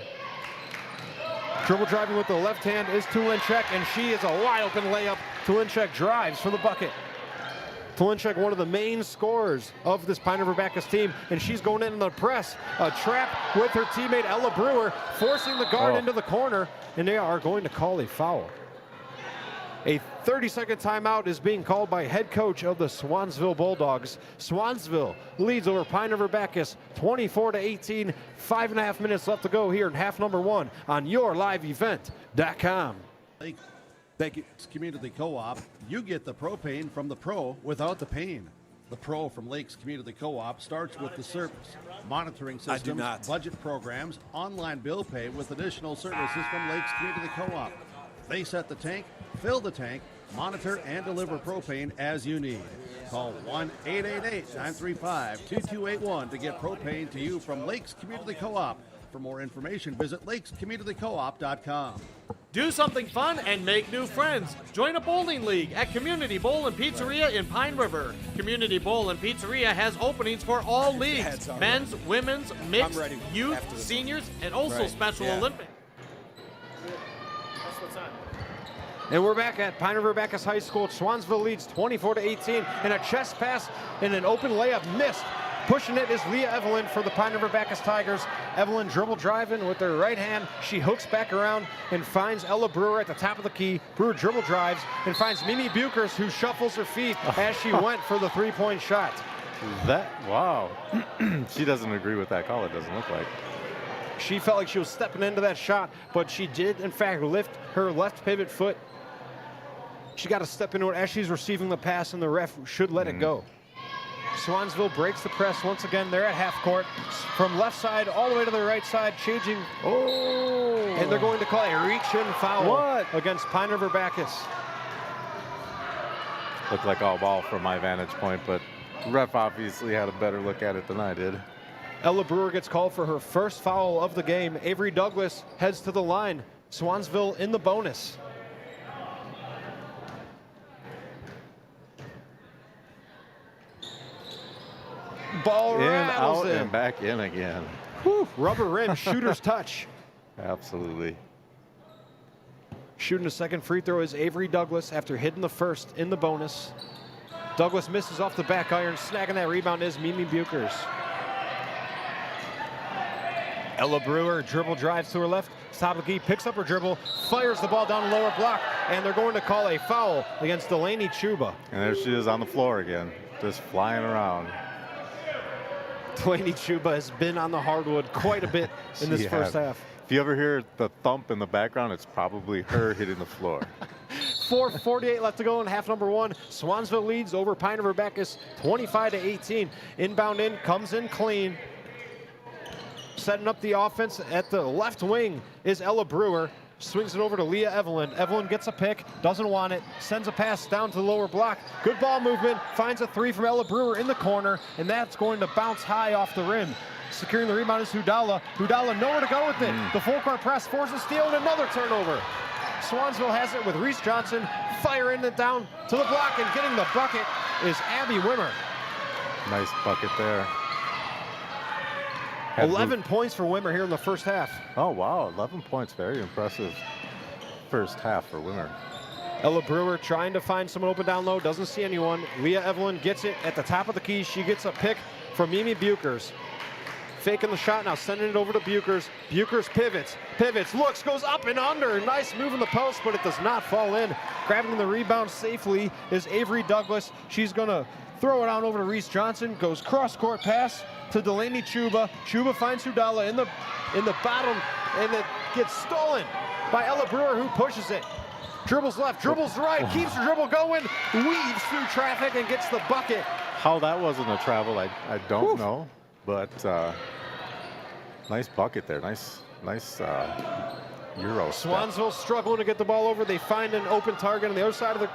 Dribble driving with the left hand is Tulinchek, and she is a wide open layup. Tulinchek drives for the bucket. Tulinchek, one of the main scorers of this Pine River-Backus team, and she's going in the press. A trap with her teammate Ella Brewer, forcing the guard into the corner, and they are going to call a foul. A 30-second timeout is being called by head coach of the Swanville Bulldogs. Swanville leads over Pine River-Backus 24-18. 5.5 minutes left to go here in half number 1 on yourliveevent.com. Thank you, Community Co-op. You get the propane from the pro without the pain. The pro from Lakes Community Co-op starts with the service, monitoring systems, budget programs, online bill pay with additional services from Lakes Community Co-op. They set the tank, fill the tank, monitor and deliver propane as you need. Call 1-888-935-2281 to get propane to you from Lakes Community Co-op. For more information, visit lakescommunitycoop.com. Do something fun and make new friends. Join a bowling league at Community Bowl and Pizzeria in Pine River. Community Bowl and Pizzeria has openings for all leagues. Men's, women's, mixed, youth, seniors, and also Special Olympics. And we're back at Pine River-Backus High School. Swanville leads 24-18, and a chest pass and an open layup missed. Pushing it is Leah Evelyn for the Pine River-Backus Tigers. Evelyn dribble driving with her right hand. She hooks back around and finds Ella Brewer at the top of the key. Brewer dribble drives and finds Mimi Bukers, who shuffles her feet as she went for the three-point shot. Wow. She doesn't agree with that call, it doesn't look like. She felt like she was stepping into that shot, but she did, in fact, lift her left pivot foot. She got to step into it as she's receiving the pass, and the ref should let it go. Swanville breaks the press once again. They're at half court. From left side all the way to the right side, changing. And they're going to call a reach-in foul against Pine River-Backus. Looked like all ball from my vantage point, but the ref obviously had a better look at it than I did. Ella Brewer gets called for her first foul of the game. Avery Douglas heads to the line. Swanville in the bonus. Ball rattles in. And back in again. Whew, rubber rim, shooter's touch. Absolutely. Shooting a second free throw is Avery Douglas after hitting the first in the bonus. Douglas misses off the back iron. Snagging that rebound is Mimi Bukers. Ella Brewer dribble drives to her left. Top of the key, picks up her dribble, fires the ball down the lower block, and they're going to call a foul against Delaney Chuba. And there she is on the floor again, just flying around. Delaney Chuba has been on the hardwood quite a bit in this first half. If you ever hear the thump in the background, it's probably her hitting the floor. 4:48 left to go in half number one. Swanville leads over Pine River-Backus 25-18. Inbound in, comes in clean. Setting up the offense at the left wing is Ella Brewer. Swings it over to Leah Evelyn. Evelyn gets a pick, doesn't want it, sends a pass down to the lower block. Good ball movement, finds a three from Ella Brewer in the corner, and that's going to bounce high off the rim. Securing the rebound is Hudala. Hudala nowhere to go with it. The full court press forces steal and another turnover. Swanville has it with Reese Johnson firing it down to the block, and getting the bucket is Abby Wimmer. Nice bucket there. 11 points for Wimmer here in the first half. Oh, wow, 11 points. Very impressive first half for Wimmer. Ella Brewer trying to find someone open down low, doesn't see anyone. Leah Evelyn gets it at the top of the key. She gets a pick from Mimi Bukers. Faking the shot, now sending it over to Bukers. Bukers pivots, looks, goes up and under. Nice move in the post, but it does not fall in. Grabbing the rebound safely is Avery Douglas. She's gonna throw it on over to Reese Johnson. Goes cross-court pass to Delaney Chuba. Chuba finds Hudala in the bottom, and it gets stolen by Ella Brewer, who pushes it. Dribbles left, dribbles right, keeps the dribble going, weaves through traffic and gets the bucket. How that wasn't a travel, I don't know, but nice bucket there. Nice Euro step. Swanville struggling to get the ball over. They find an open target on the other side of the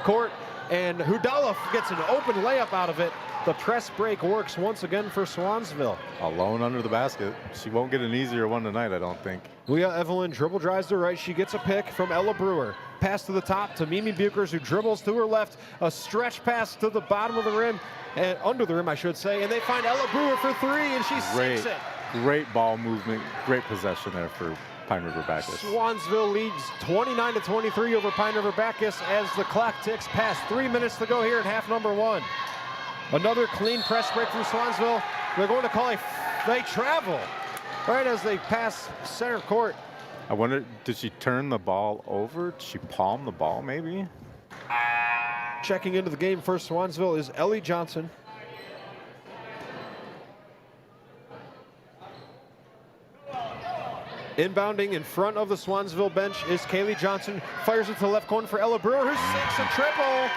court, and Hudala gets an open layup out of it. The press break works once again for Swanville. Alone under the basket. She won't get an easier one tonight, I don't think. Leah Evelyn dribble drives to right. She gets a pick from Ella Brewer. Pass to the top to Mimi Bukers, who dribbles to her left. A stretch pass to the bottom of the rim, and under the rim, I should say. And they find Ella Brewer for three, and she sinks it. Great ball movement. Great possession there for Pine River-Backus. Swanville leads 29-23 over Pine River-Backus as the clock ticks past 3 minutes to go here in half number one. Another clean press break from Swanville. They're going to call they travel right as they pass center court. I wonder, did she turn the ball over? Did she palm the ball maybe? Checking into the game for Swanville is Ellie Johnson. Inbounding in front of the Swanville bench is Kaylee Johnson. Fires it to the left corner for Ella Brewer, who sinks a triple.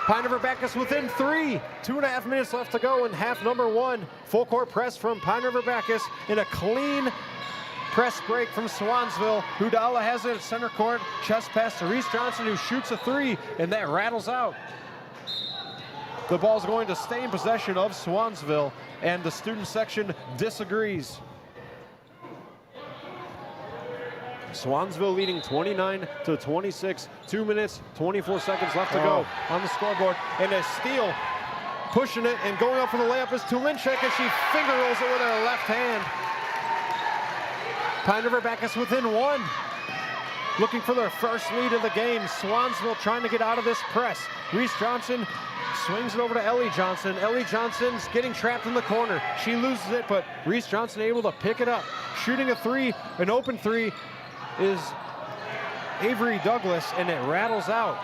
Pine River-Backus within three. 2.5 minutes left to go in half number one. Full court press from Pine River-Backus in a clean press break from Swanville. Hudala has it at center court. Chest pass to Reese Johnson, who shoots a three, and that rattles out. The ball's going to stay in possession of Swanville, and the student section disagrees. Swanville leading 29-26. 2 minutes, 24 seconds left to go on the scoreboard. And a steal, pushing it and going up for the layup is Tulinchek, and she finger rolls it with her left hand. Pine River-Backus within one. Looking for their first lead of the game. Swanville trying to get out of this press. Reese Johnson swings it over to Ellie Johnson. Ellie Johnson's getting trapped in the corner. She loses it, but Reese Johnson able to pick it up. Shooting a three, an open three, is Avery Douglas, and it rattles out.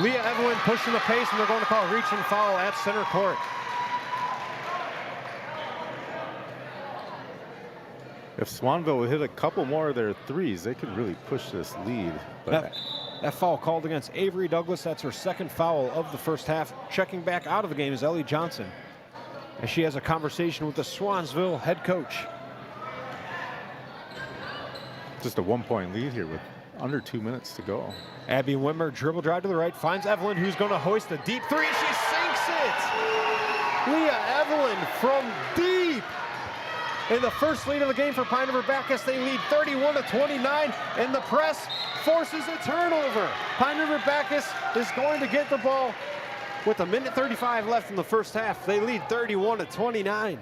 Leah Evelyn pushing the pace, and they're going to call a reaching foul at center court. If Swanville would hit a couple more of their threes, they could really push this lead. But that foul called against Avery Douglas. That's her second foul of the first half. Checking back out of the game is Ellie Johnson, as she has a conversation with the Swanville head coach. Just a 1 point lead here with under 2 minutes to go. Abby Wimmer dribble drive to the right, finds Evelyn, who's going to hoist a deep three. She sinks it! Leah Evelyn from deep. In the first lead of the game for Pine River-Backus, they lead 31-29, and the press forces a turnover. Pine River-Backus is going to get the ball with 1:35 left in the first half. They lead 31-29.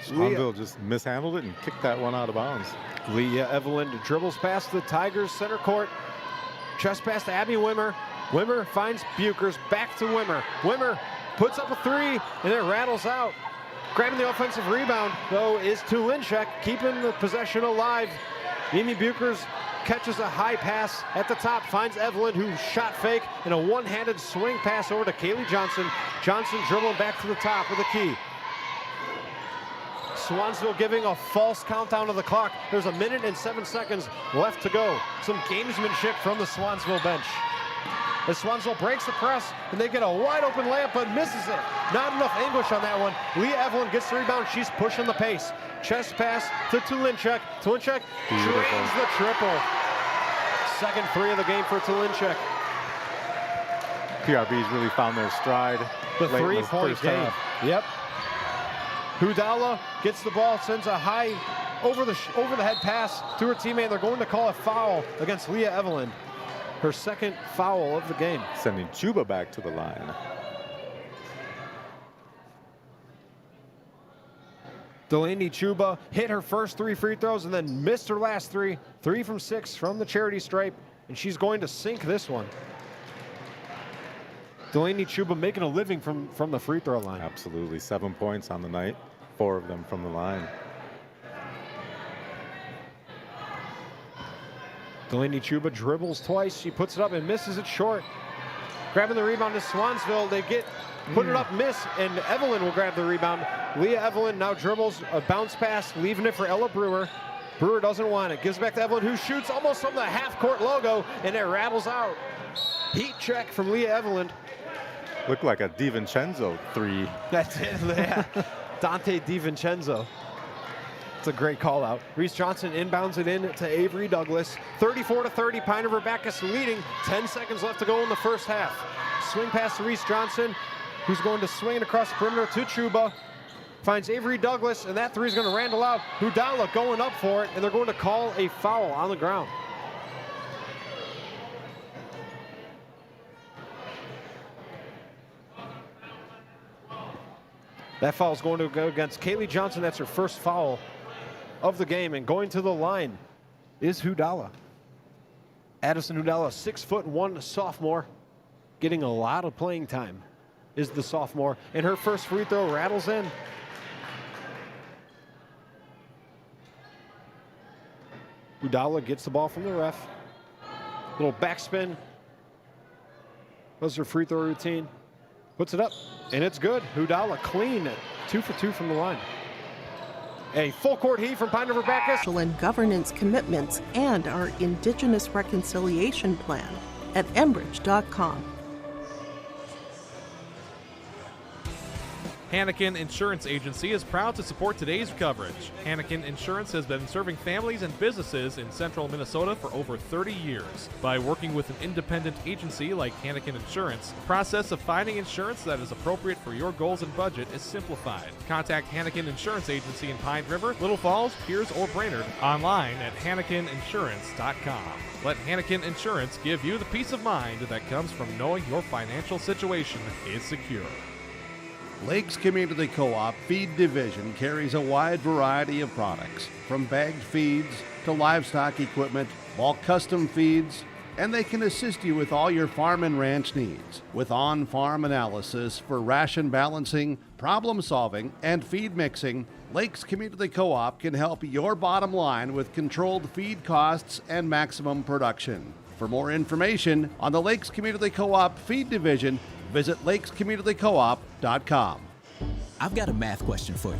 Swanville just mishandled it and kicked that one out of bounds. Leah Evelyn dribbles past the Tigers center court. Chest pass to Abby Wimmer. Wimmer finds Bukers, back to Wimmer. Wimmer puts up a three, and it rattles out. Grabbing the offensive rebound, though, is Tulinchek, keeping the possession alive. Mimi Bukers catches a high pass at the top, finds Evelyn, who shot fake, and a one-handed swing pass over to Kaylee Johnson. Johnson dribbling back to the top with a key. Swanville giving a false countdown of the clock. There's 1 minute and 7 seconds left to go. Some gamesmanship from the Swanville bench. As Swanville breaks the press, and they get a wide open layup, but misses it. Not enough English on that one. Leah Evelyn gets the rebound. She's pushing the pace. Chest pass to Tulinchek. Tulinchek drains the triple. Second three of the game for Tulinchek. PRB's really found their stride. The 3-point game. Yep. Hudala gets the ball, sends a high over the head pass to her teammate. They're going to call a foul against Leah Evelyn. Her second foul of the game. Sending Chuba back to the line. Delaney Chuba hit her first 3 free throws and then missed her last 3. 3 from 6 from the charity stripe, and she's going to sink this one. Delaney Chuba making a living from the free throw line. Absolutely. 7 points on the night, 4 of them from the line. Delaney Chuba dribbles twice. She puts it up and misses it short. Grabbing the rebound is Swanville. They put it up, miss, and Evelyn will grab the rebound. Leah Evelyn now dribbles a bounce pass, leaving it for Ella Brewer. Brewer doesn't want it. Gives back to Evelyn, who shoots almost from the half-court logo, and it rattles out. Heat check from Leah Evelyn. Looked like a DiVincenzo 3. That's it, yeah. Dante DiVincenzo. It's a great call out. Reese Johnson inbounds it in to Avery Douglas. 34-30, Pine River-Backus leading. 10 seconds left to go in the first half. Swing pass to Reese Johnson, who's going to swing it across the perimeter to Chuba. Finds Avery Douglas, and that 3 is going to Randall out. Hudala going up for it, and they're going to call a foul on the ground. That foul is going to go against Kaylee Johnson. That's her first foul of the game, and going to the line is Hudala. Addison Hudala, 6'1" sophomore, getting a lot of playing time, is the sophomore, and her first free throw rattles in. Hudala gets the ball from the ref. Little backspin. Was her free throw routine. Puts it up, and it's good. Hudala clean, 2 for 2 from the line. A full court heat from Pine River-Backus. And governance commitments and our Indigenous reconciliation plan at Enbridge.com. Hannikin Insurance Agency is proud to support today's coverage. Hannikin Insurance has been serving families and businesses in central Minnesota for over 30 years. By working with an independent agency like Hannikin Insurance, the process of finding insurance that is appropriate for your goals and budget is simplified. Contact Hannikin Insurance Agency in Pine River, Little Falls, Pierce, or Brainerd online at HannikinInsurance.com. Let Hannikin Insurance give you the peace of mind that comes from knowing your financial situation is secure. Lakes Community Co-op Feed Division carries a wide variety of products, from bagged feeds to livestock equipment, bulk custom feeds, and they can assist you with all your farm and ranch needs. With on-farm analysis for ration balancing, problem solving, and feed mixing, Lakes Community Co-op can help your bottom line with controlled feed costs and maximum production. For more information on the Lakes Community Co-op Feed Division, visit lakescommunitycoop.com. I've got a math question for you.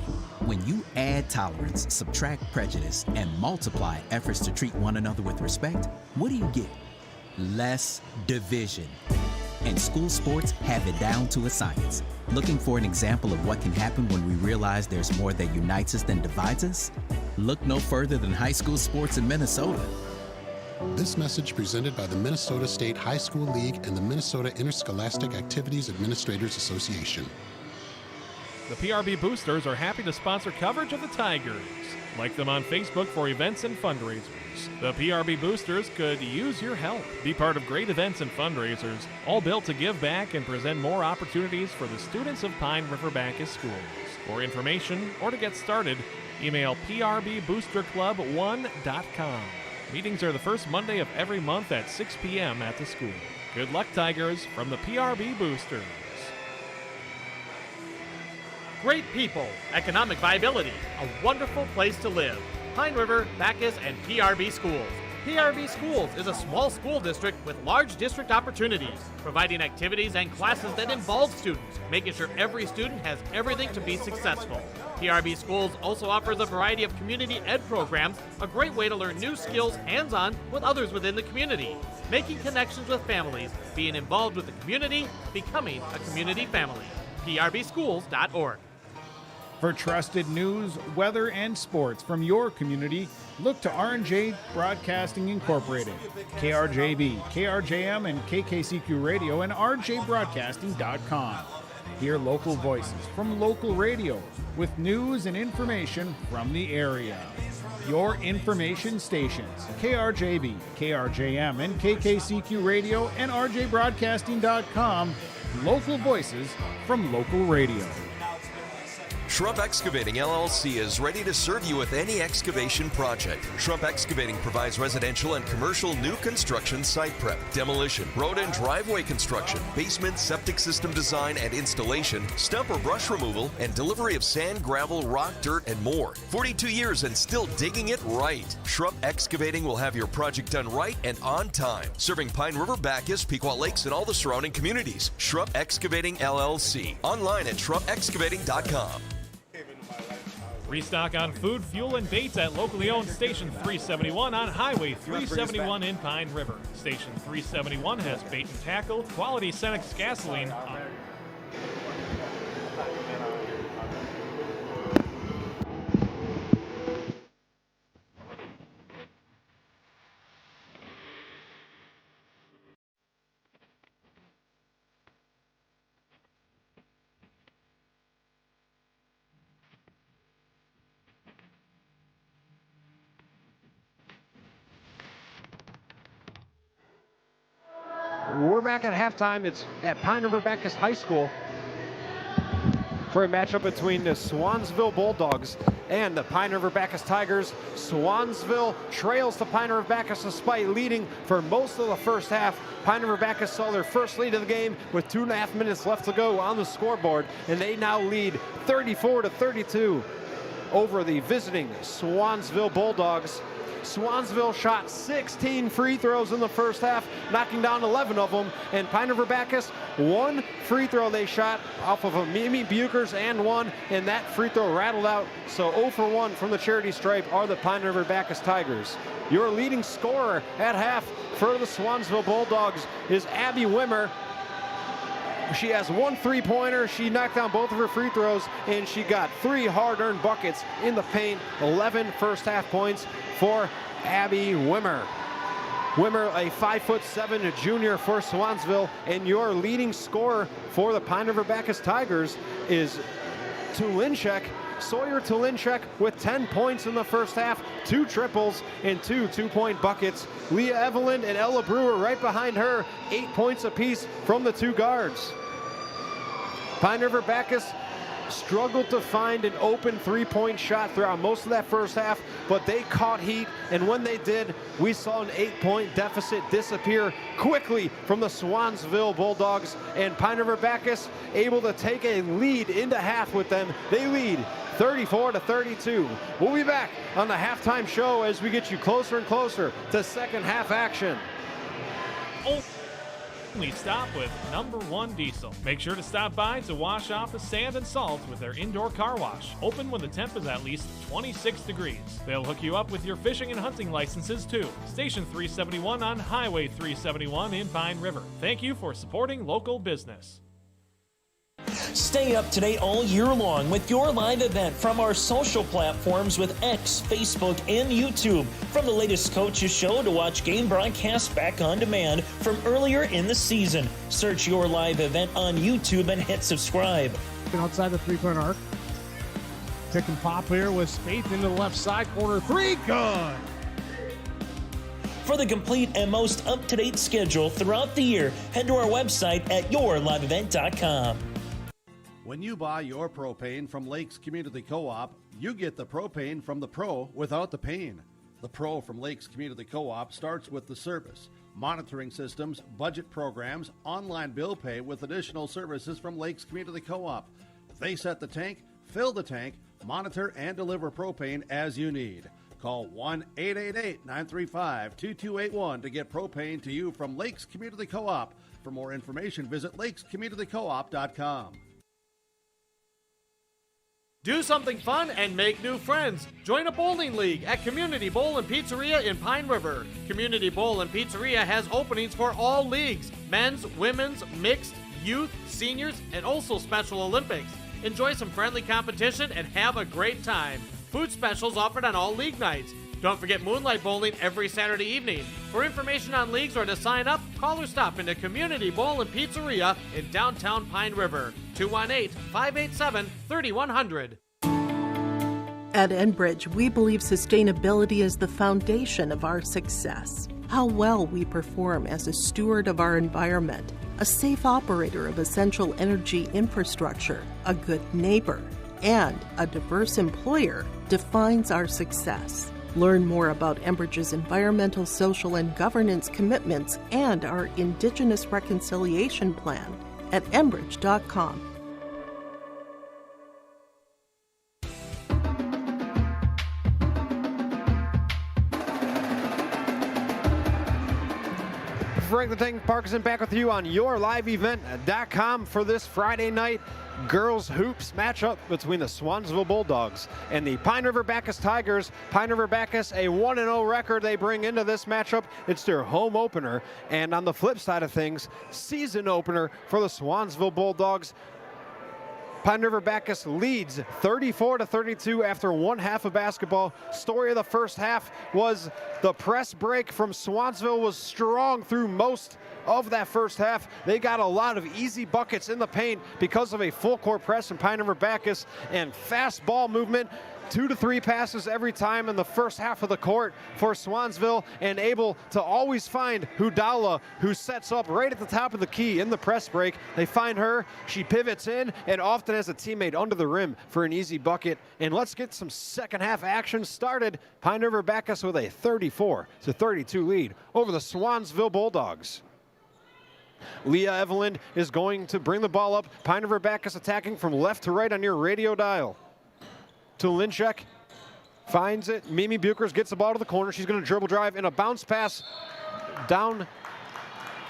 When you add tolerance, subtract prejudice, and multiply efforts to treat one another with respect, what do you get? Less division. And school sports have it down to a science. Looking for an example of what can happen when we realize there's more that unites us than divides us? Look no further than high school sports in Minnesota. This message presented by the Minnesota State High School League and the Minnesota Interscholastic Activities Administrators Association. The PRB Boosters are happy to sponsor coverage of the Tigers. Like them on Facebook for events and fundraisers. The PRB Boosters could use your help. Be part of great events and fundraisers, all built to give back and present more opportunities for the students of Pine River-Backus schools. For information or to get started, email prboosterclub1.com. Meetings are the first Monday of every month at 6 p.m. at the school. Good luck, Tigers, from the PRB Boosters. Great people, economic viability, a wonderful place to live. Pine River, Backus, and PRB schools. PRB Schools is a small school district with large district opportunities, providing activities and classes that involve students, making sure every student has everything to be successful. PRB Schools also offers a variety of community ed programs, a great way to learn new skills hands-on with others within the community, making connections with families, being involved with the community, becoming a community family. PRBschools.org. For trusted news, weather, and sports from your community, look to R&J Broadcasting Incorporated, KRJB, KRJM, and KKCQ Radio, and rjbroadcasting.com. Hear local voices from local radio with news and information from the area. Your information stations, KRJB, KRJM, and KKCQ Radio, and rjbroadcasting.com. Local voices from local radio. Shrub Excavating LLC is ready to serve you with any excavation project. Shrub Excavating provides residential and commercial new construction site prep, demolition, road and driveway construction, basement septic system design and installation, stump or brush removal, and delivery of sand, gravel, rock, dirt, and more. 42 years and still digging it right. Shrub Excavating will have your project done right and on time. Serving Pine River-Backus, Pequot Lakes, and all the surrounding communities. Shrub Excavating LLC. Online at shrubexcavating.com. Restock on food, fuel, and baits at locally owned Station 371 on Highway 371 in Pine River. Station 371 has bait and tackle, quality Cenex gasoline. We're back at halftime. It's at Pine River-Backus High School for a matchup between the Swanville Bulldogs and the Pine River-Backus Tigers. Swanville trails to Pine River-Backus despite leading for most of the first half. Pine River-Backus saw their first lead of the game with 2.5 minutes left to go on the scoreboard, and they now lead 34-32 over the visiting Swanville Bulldogs. Swanville shot 16 free throws in the first half, knocking down 11 of them, and Pine River-Backus, one free throw they shot off of a Mimi Bukers and one, and that free throw rattled out. So 0 for 1 from the charity stripe are the Pine River-Backus Tigers. Your leading scorer at half for the Swanville Bulldogs is Abby Wimmer. She has one three-pointer. She knocked down both of her free throws, and she got 3 hard-earned buckets in the paint. 11 first-half points for Abby Wimmer. Wimmer, a 5'7" junior for Swanville, and your leading scorer for the Pine River-Backus Tigers is Tulinchek. Sawyer Tulinchek with 10 points in the first half, 2 triples and 2 two-point buckets. Leah Evelyn and Ella Brewer right behind her, 8 points apiece from the 2 guards. Pine River-Backus struggled to find an open three-point shot throughout most of that first half, but they caught heat, and when they did, we saw an 8-point deficit disappear quickly from the Swanville Bulldogs, and Pine River-Backus able to take a lead into half with them. They lead 34-32. We'll be back on the halftime show as we get you closer and closer to second half action. Only stop with Number 1 Diesel. Make sure to stop by to wash off the sand and salt with their indoor car wash. Open when the temp is at least 26 degrees. They'll hook you up with your fishing and hunting licenses too. Station 371 on Highway 371 in Pine River. Thank you for supporting local business. Stay up to date all year long with your live event from our social platforms with X, Facebook, and YouTube. From the latest coaches show to watch game broadcasts back on demand from earlier in the season. Search your live event on YouTube and hit subscribe. Outside the three-point arc. Pick and pop here with Spaeth into the left side corner. 3, good! For the complete and most up-to-date schedule throughout the year, head to our website at yourliveevent.com. When you buy your propane from Lakes Community Co-op, you get the propane from the pro without the pain. The pro from Lakes Community Co-op starts with the service, monitoring systems, budget programs, online bill pay with additional services from Lakes Community Co-op. They set the tank, fill the tank, monitor and deliver propane as you need. Call 1-888-935-2281 to get propane to you from Lakes Community Co-op. For more information, visit lakescommunitycoop.com. Do something fun and make new friends. Join a bowling league at Community Bowl and Pizzeria in Pine River. Community Bowl and Pizzeria has openings for all leagues: men's, women's, mixed, youth, seniors, and also Special Olympics. Enjoy some friendly competition and have a great time. Food specials offered on all league nights. Don't forget Moonlight Bowling every Saturday evening. For information on leagues or to sign up, call or stop into Community Bowl and Pizzeria in downtown Pine River. 218-587-3100. At Enbridge, we believe sustainability is the foundation of our success. How well we perform as a steward of our environment, a safe operator of essential energy infrastructure, a good neighbor, and a diverse employer defines our success. Learn more about Enbridge's environmental, social, and governance commitments and our Indigenous Reconciliation Plan at enbridge.com. Frank the Tank Parkinson back with you on yourliveevent.com for this Friday night girls hoops matchup between the Swanville Bulldogs and the Pine River-Backus Tigers. Pine River-Backus, a 1-0 record they bring into this matchup. It's their home opener. And on the flip side of things, season opener for the Swanville Bulldogs. Pine River-Backus leads 34-32 after one half of basketball. Story of the first half was the press break from Swanville was strong through most of that first half. They got a lot of easy buckets in the paint because of a full court press from Pine River-Backus and fast ball movement. 2 to 3 passes every time in the first half of the court for Swanville, and able to always find Hudala, who sets up right at the top of the key in the press break. They find her, she pivots in, and often has a teammate under the rim for an easy bucket. And let's get some second half action started. Pine River-Backus with a 34-32 lead over the Swanville Bulldogs. Leah Evelyn is going to bring the ball up. Pine River-Backus attacking from left to right on your radio dial. To Linchek, finds it. Mimi Buchers gets the ball to the corner. She's going to dribble drive and a bounce pass down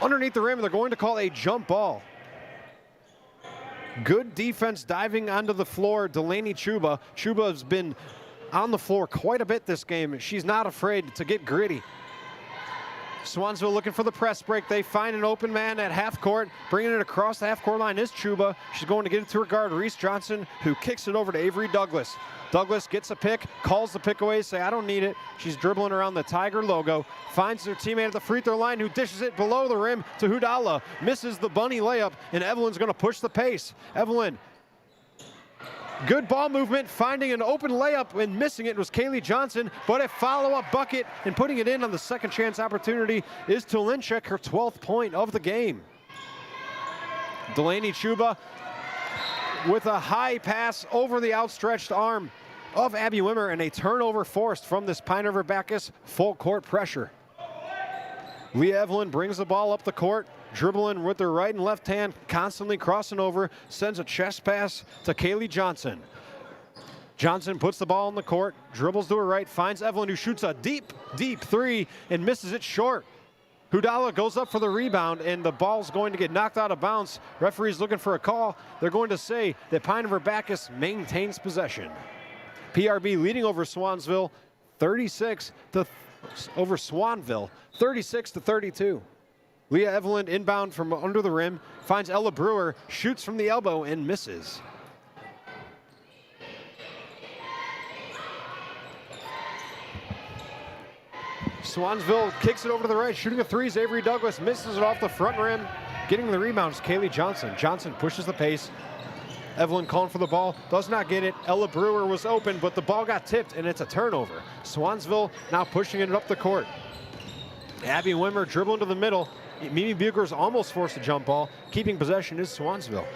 underneath the rim. They're going to call a jump ball. Good defense diving onto the floor. Delaney Chuba. Chuba has been on the floor quite a bit this game. She's not afraid to get gritty. Swanville looking for the press break. They find an open man at half court. Bringing it across the half court line is Chuba. She's going to get it to her guard, Reese Johnson, who kicks it over to Avery Douglas. Douglas gets a pick, calls the pick away, say, I don't need it. She's dribbling around the Tiger logo. Finds her teammate at the free throw line, who dishes it below the rim to Hudala. Misses the bunny layup, and Evelyn's going to push the pace. Evelyn, good ball movement, finding an open layup, and missing it was Kaylee Johnson, but a follow-up bucket and putting it in on the second chance opportunity is Tulinchek, her 12th point of the game. Delaney Chuba with a high pass over the outstretched arm of Abby Wimmer, and a turnover forced from this Pine River-Backus full court pressure. Leah Evelyn brings the ball up the court, dribbling with her right and left hand, constantly crossing over, sends a chest pass to Kaylee Johnson. Johnson puts the ball in the court, dribbles to her right, finds Evelyn, who shoots a deep, deep three and misses it short. Hudala goes up for the rebound, and the ball's going to get knocked out of bounds. Referee's looking for a call. They're going to say that Pine River-Backus maintains possession. PRB leading over Swanville, 36-32. Leah Evelyn inbound from under the rim, finds Ella Brewer, shoots from the elbow and misses. Swanville kicks it over to the right, shooting a threes. Avery Douglas misses it off the front rim. Getting the rebounds, Kaylee Johnson. Johnson pushes the pace. Evelyn calling for the ball, does not get it. Ella Brewer was open, but the ball got tipped, and it's a turnover. Swanville now pushing it up the court. Abby Wimmer dribbling to the middle. Mimi Buchers almost forced a jump ball. Keeping possession is Swanville.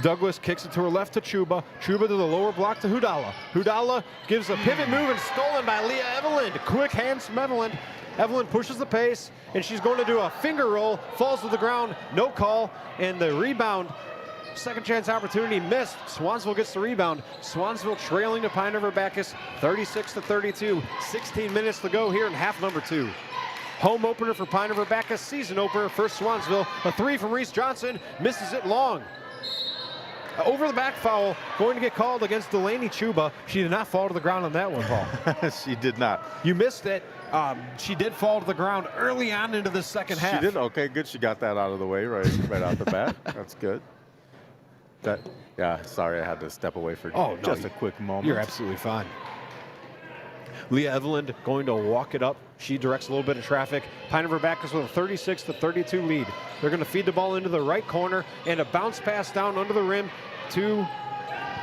Douglas kicks it to her left to Chuba. Chuba to the lower block to Hudala. Hudala gives a pivot move and stolen by Leah Evelyn. Quick hands from Evelyn. Evelyn pushes the pace, and she's going to do a finger roll. Falls to the ground, no call, and the rebound Second chance opportunity missed. Swanville gets the rebound. Swanville trailing to Pine River-Backus 36-32. 16 minutes to go here in half number 2. Home opener for Pine River-Backus, season opener for Swanville. A 3 from Reese Johnson, misses it long. Over the back foul, going to get called against Delaney Chuba. She did not fall to the ground on that one, Paul. She did not. You missed it. She did fall to the ground early on into the second half. She did? Okay, good. She got that out of the way right out the bat. That's good. Sorry, I had to step away for just a quick moment. You're absolutely fine. Leah Eveland going to walk it up. She directs a little bit of traffic. Pine River-Backus with a 36-32 lead. They're going to feed the ball into the right corner and a bounce pass down under the rim to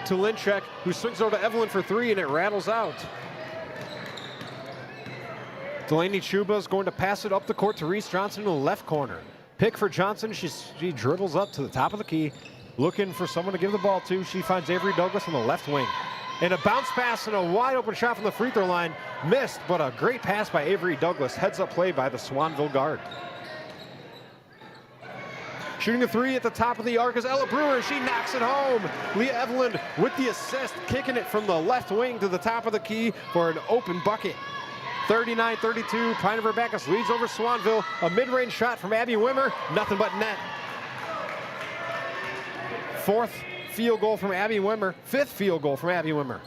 Linchek, who swings over to Eveland for 3, and it rattles out. Delaney Chuba is going to pass it up the court to Reese Johnson in the left corner. Pick for Johnson. She dribbles up to the top of the key, looking for someone to give the ball to. She finds Avery Douglas on the left wing. And a bounce pass and a wide open shot from the free throw line. Missed, but a great pass by Avery Douglas. Heads up play by the Swanville guard. Shooting a 3 at the top of the arc is Ella Brewer. She knocks it home. Leah Eveland with the assist, kicking it from the left wing to the top of the key for an open bucket. 39-32, Pine River-Backus leads over Swanville. A mid-range shot from Abby Wimmer, nothing but net. Fourth field goal from Abby Wimmer. Fifth field goal from Abby Wimmer.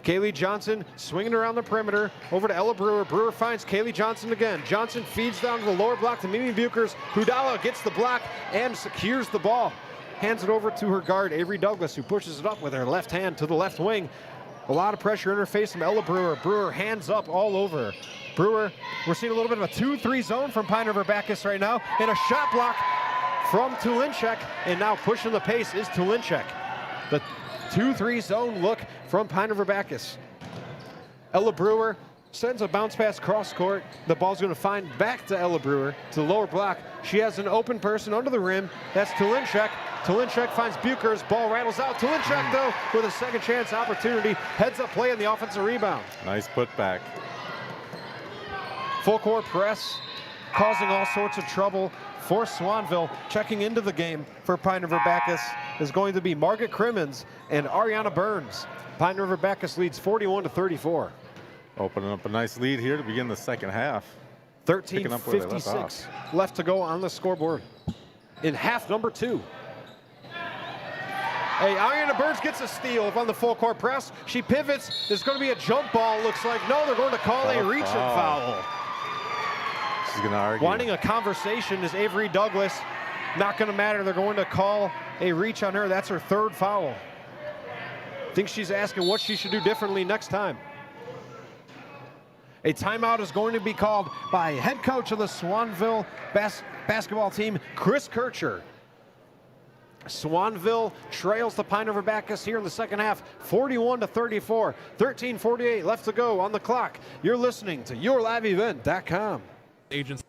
Kaylee Johnson swinging around the perimeter over to Ella Brewer. Brewer finds Kaylee Johnson again. Johnson feeds down to the lower block to Mimi Bukers. Hudala gets the block and secures the ball. Hands it over to her guard, Avery Douglas, who pushes it up with her left hand to the left wing. A lot of pressure in her face from Ella Brewer. Brewer hands up all over. Brewer, we're seeing a little bit of a 2-3 zone from Pine River-Backus right now, and a shot block from Tulinchek, and now pushing the pace is Tulinchek. The 2-3 zone look from Pine River-Backus. Ella Brewer sends a bounce pass cross court. The ball's going to find back to Ella Brewer to the lower block. She has an open person under the rim. That's Tulinchek. Tulinchek finds Bukers. Ball rattles out. Tulinchek, though, with a second chance opportunity. Heads up play on the offensive rebound. Nice putback. Full court press, causing all sorts of trouble for Swanville. Checking into the game for Pine River-Backus is going to be Margaret Crimmins and Ariana Burns. Pine River-Backus leads 41-34. Opening up a nice lead here to begin the second half. 13:56 left to go on the scoreboard in half number 2. Hey, Ariana Burns gets a steal on the full court press. She pivots. There's going to be a jump ball. Looks like no, they're going to call a reach-in foul. She's going to argue. Wanting a conversation is Avery Douglas. Not going to matter. They're going to call a reach on her. That's her third foul. Think she's asking what she should do differently next time. A timeout is going to be called by head coach of the Swanville basketball team, Chris Kircher. Swanville trails the Pine River-Backus here in the second half, 41-34. 13:48 left to go on the clock. You're listening to YourLiveEvent.com. Agency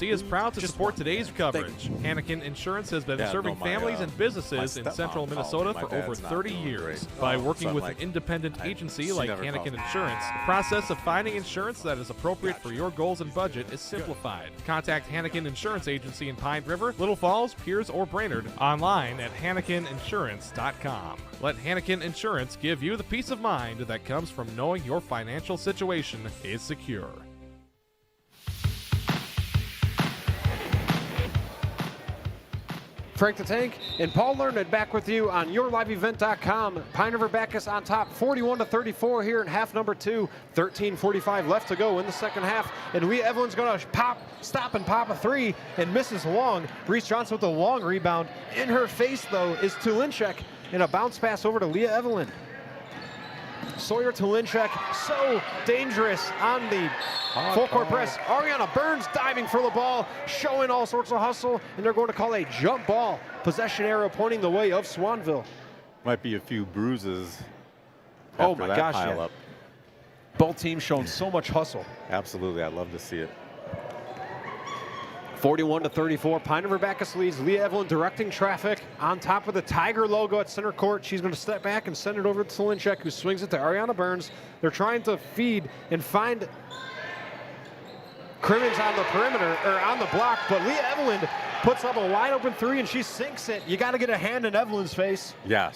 is proud to support today's coverage. Hannikin Insurance has been serving families and businesses in central Minnesota for over 30 years. By working with an independent agency like Hannikin Insurance, the process of finding insurance that is appropriate for your goals and budget is simplified. Contact Hannikin Insurance Agency in Pine River, Little Falls, Pierce, or Brainerd online at HannikinInsurance.com. Let Hannikin Insurance give you the peace of mind that comes from knowing your financial situation is secure. Frank the Tank and Paul Learned back with you on YourLiveEvent.com. Pine River-Backus on top, 41-34 here in half number 2. 13:45 left to go in the second half. And Leah Evelyn's going to stop and pop a 3 and misses long. Reese Johnson with a long rebound. In her face, though, is Tulinchek and a bounce pass over to Leah Evelyn. Sawyer Tulinchek, so dangerous on the full court press. Ariana Burns diving for the ball, showing all sorts of hustle, and they're going to call a jump ball. Possession arrow pointing the way of Swanville. Might be a few bruises. Oh my gosh, yeah. Up. Both teams showing so much hustle. Absolutely, I'd love to see it. 41-34, Pine River-Backus leads. Leah Evelyn directing traffic on top of the Tiger logo at center court. She's going to step back and send it over to Tulinchek, who swings it to Ariana Burns. They're trying to feed and find Crimmins on the perimeter, or on the block, but Leah Evelyn puts up a wide open three and she sinks it. You got to get a hand in Evelyn's face. Yeah,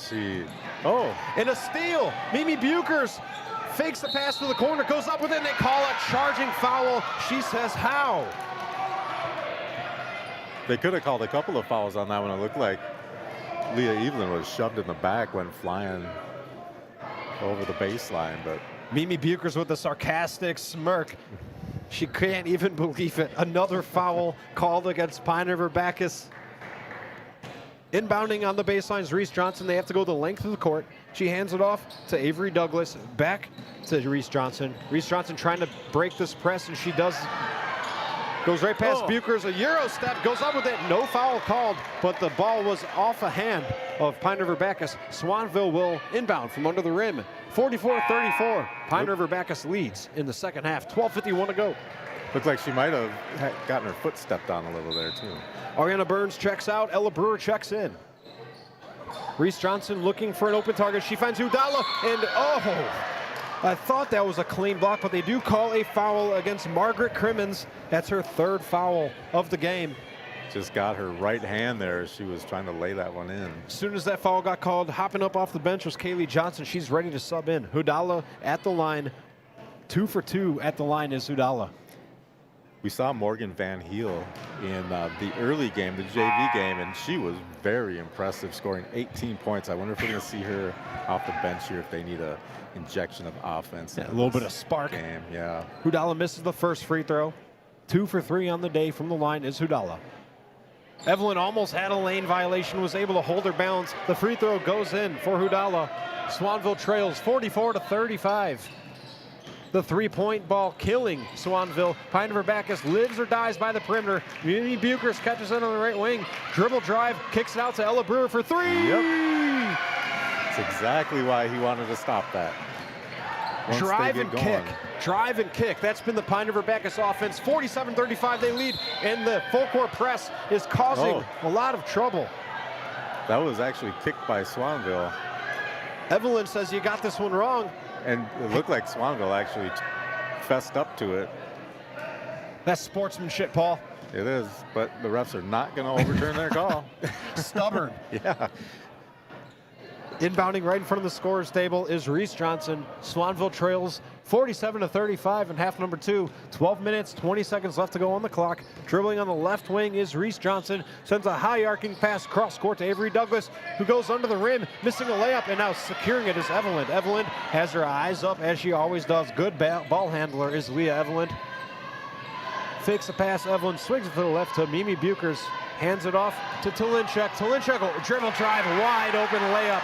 oh. And a steal. Mimi Bukers fakes the pass to the corner, goes up with it, and they call a charging foul. She says, how? They could have called a couple of fouls on that one. It looked like Leah Evelyn was shoved in the back when flying over the baseline, but Mimi Bukers with a sarcastic smirk. She can't even believe it. Another foul called against Pine River-Backus. Inbounding on the baseline is Reese Johnson. They have to go the length of the court. She hands it off to Avery Douglas. Back to Reese Johnson. Reese Johnson trying to break this press, and she does. Goes right past Bukers. A Euro step. Goes up with it. No foul called, but the ball was off a hand of Pine River-Backus. Swanville will inbound from under the rim. 44-34. Pine River-Backus leads in the second half. 12:51 to go. Looked like she might have gotten her foot stepped on a little there, too. Ariana Burns checks out. Ella Brewer checks in. Reese Johnson looking for an open target. She finds Udala, and I thought that was a clean block, but they do call a foul against Margaret Crimmins. That's her third foul of the game. Just got her right hand there as she was trying to lay that one in. As soon as that foul got called, hopping up off the bench was Kaylee Johnson. She's ready to sub in. Udala at the line. 2 for 2 at the line is Udala. We saw Morgan Van Heel in the early game, the JV game, and she was very impressive, scoring 18 points. I wonder if we're going to see her off the bench here if they need a injection of offense. Yeah, a little bit of spark. Game. Yeah. Udala misses the first free throw. 2 for 3 on the day from the line is Udala. Evelyn almost had a lane violation, was able to hold her balance. The free throw goes in for Udala. Swanville trails 44-35. The three-point ball killing Swanville. Pine River-Backus lives or dies by the perimeter. Mimi Bukers catches it on the right wing. Dribble drive, kicks it out to Ella Brewer for three. Yep. That's exactly why he wanted to stop that. Drive and kick. Drive and kick. That's been the Pine River-Backus offense. 47-35 they lead, and the full court press is causing a lot of trouble. That was actually kicked by Swanville. Evelyn says you got this one wrong. And it looked like Swanville actually fessed up to it. That's sportsmanship, Paul. It is, but the refs are not going to overturn their call. Stubborn. Yeah. Inbounding right in front of the scorer's table is Reese Johnson. Swanville trails 47-35 in half number 2. 12 minutes, 20 seconds left to go on the clock. Dribbling on the left wing is Reese Johnson. Sends a high arcing pass cross court to Avery Douglas, who goes under the rim, missing a layup, and now securing it is Evelyn. Evelyn has her eyes up as she always does. Good ball handler is Leah Evelyn. Fakes the pass. Evelyn swings it to the left to Mimi Bukers. Hands it off to Talinchek. Talinchek, dribble drive, wide open layup.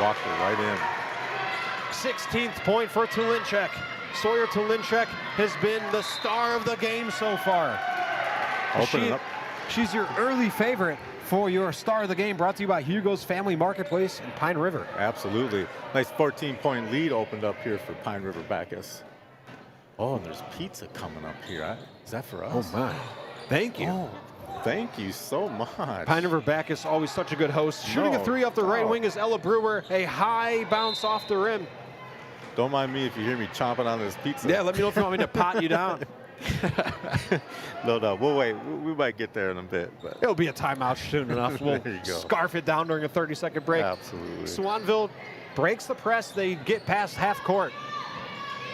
Walked it right in. 16th point for Talinchek. Sawyer Talinchek has been the star of the game so far. Open it up. She's your early favorite for your star of the game, brought to you by Hugo's Family Marketplace in Pine River. Absolutely. Nice 14-point lead opened up here for Pine River-Backus. Oh, and there's pizza coming up here. Is that for us? Oh, my. Thank you. Oh, thank you so much. Pine River-Backus, always such a good host. Shooting a three off the right wing is Ella Brewer. A high bounce off the rim. Don't mind me if you hear me chomping on this pizza. Yeah, let me know if you want me to pot you down. No, we'll wait. We might get there in a bit. But it'll be a timeout soon enough. We'll scarf it down during a 30-second break. Absolutely. Swanville breaks the press. They get past half court.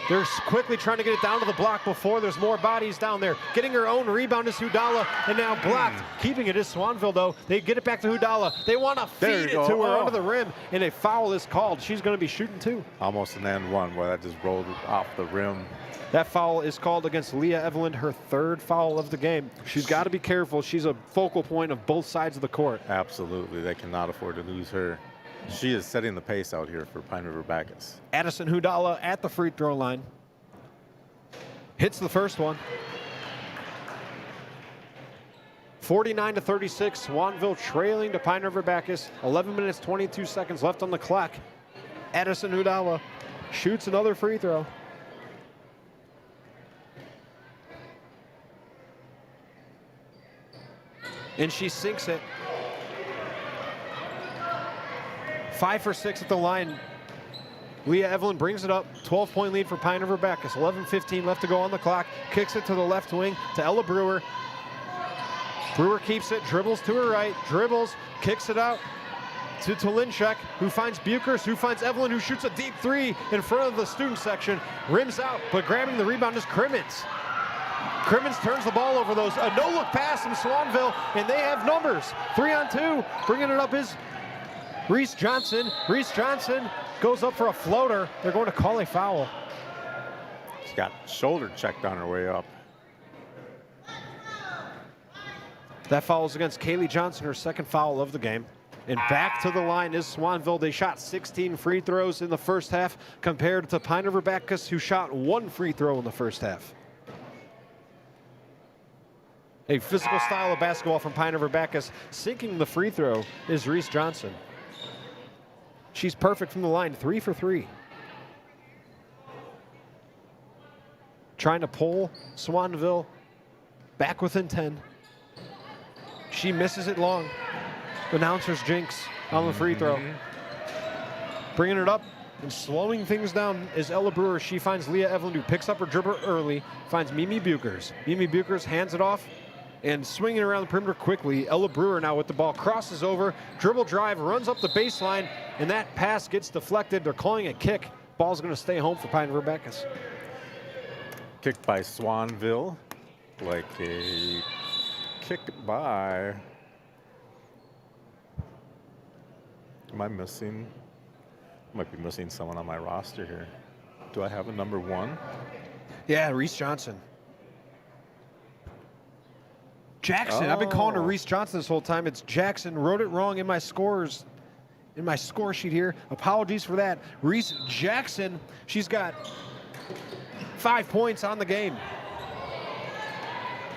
They're quickly trying to get it down to the block before there's more bodies down there. Getting her own rebound is Udala, and now blocked. Keeping it is Swanville, though. They get it back to Udala. They want to feed it to her under the rim, and a foul is called. She's going to be shooting too. Almost an and one where that just rolled off the rim. That foul is called against Leah Evelyn, her third foul of the game. She's got to be careful. She's a focal point of both sides of the court. Absolutely. They cannot afford to lose her. She is setting the pace out here for Pine River-Backus. Addison Udala at the free throw line. Hits the first one. 49-36, Swanville trailing to Pine River-Backus. 11 minutes, 22 seconds left on the clock. Addison Udala shoots another free throw. And she sinks it. 5 for 6 at the line. Leah Evelyn brings it up. 12-point lead for Pine River-Backus. 11:15 left to go on the clock. Kicks it to the left wing to Ella Brewer. Brewer keeps it, dribbles to her right, dribbles, kicks it out to Tolinchek, who finds Bukers, who finds Evelyn, who shoots a deep three in front of the student section. Rims out, but grabbing the rebound is Crimmins. Crimmins turns the ball over those. A no-look pass from Swanville, and they have numbers. 3-on-2. Bringing it up is Reese Johnson. Reese Johnson goes up for a floater. They're going to call a foul. She's got shoulder checked on her way up. That foul is against Kaylee Johnson, her second foul of the game. And back to the line is Swanville. They shot 16 free throws in the first half compared to Pine River-Backus, who shot 1 free throw in the first half. A physical style of basketball from Pine River-Backus. Sinking the free throw is Reese Johnson. She's perfect from the line, 3 for 3. Trying to pull Swanville back within 10. She misses it long. Announcer's jinx on the free throw. Bringing it up and slowing things down is Ella Brewer. She finds Leah Evelyn, who picks up her dribble early, finds Mimi Bukers. Mimi Bukers hands it off and swinging around the perimeter quickly. Ella Brewer now with the ball, crosses over, dribble drive, runs up the baseline, and that pass gets deflected. They're calling a kick. Ball's going to stay home for Pine River-Backus. Kicked by Swanville, like a kick by. Am I missing? Might be missing someone on my roster here. Do I have a number 1? Yeah, Reese Johnson. Jackson. I've been calling her Reese Johnson this whole time. It's Jackson. Wrote it wrong in my scores, in my score sheet here. Apologies for that. Reese Jackson. She's got 5 points on the game.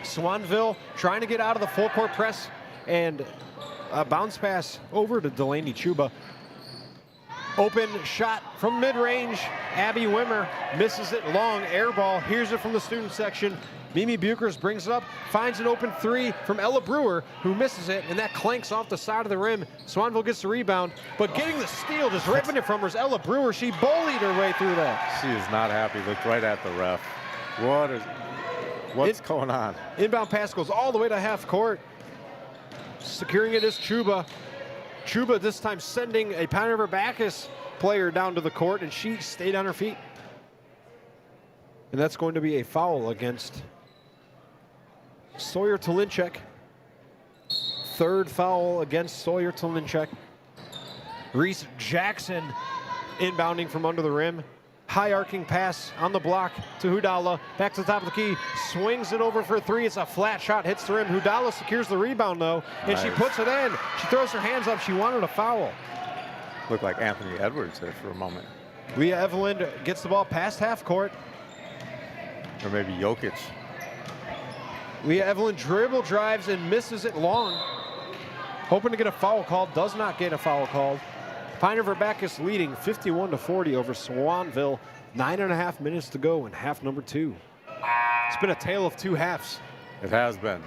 Swanville trying to get out of the full court press, and a bounce pass over to Delaney Chuba. Open shot from mid-range. Abby Wimmer misses it long. Air ball. Here's it from the student section. Mimi Bukers brings it up, finds an open 3 from Ella Brewer, who misses it, and that clanks off the side of the rim. Swanville gets the rebound, but getting the steal, just ripping it from her, is Ella Brewer. She bullied her way through that. She is not happy. Looked right at the ref. What's going on? Inbound pass goes all the way to half court. Securing it is Chuba. Chuba this time sending a Pine River-Backus player down to the court, and she stayed on her feet. And that's going to be a foul against Sawyer Tolinchek. Third foul against Sawyer Tolinchek. Reese Jackson inbounding from under the rim. High arcing pass on the block to Hudala. Back to the top of the key. Swings it over for 3. It's a flat shot. Hits the rim. Hudala secures the rebound, though. And she puts it in. She throws her hands up. She wanted a foul. Looked like Anthony Edwards there for a moment. Leah Evelyn gets the ball past half court. Or maybe Jokic. Leah Evelyn dribble drives and misses it long. Hoping to get a foul called. Does not get a foul called. Pine River-Backus leading 51-40 over Swanville. 9.5 minutes to go in half number 2. It's been a tale of 2 halves. It has been.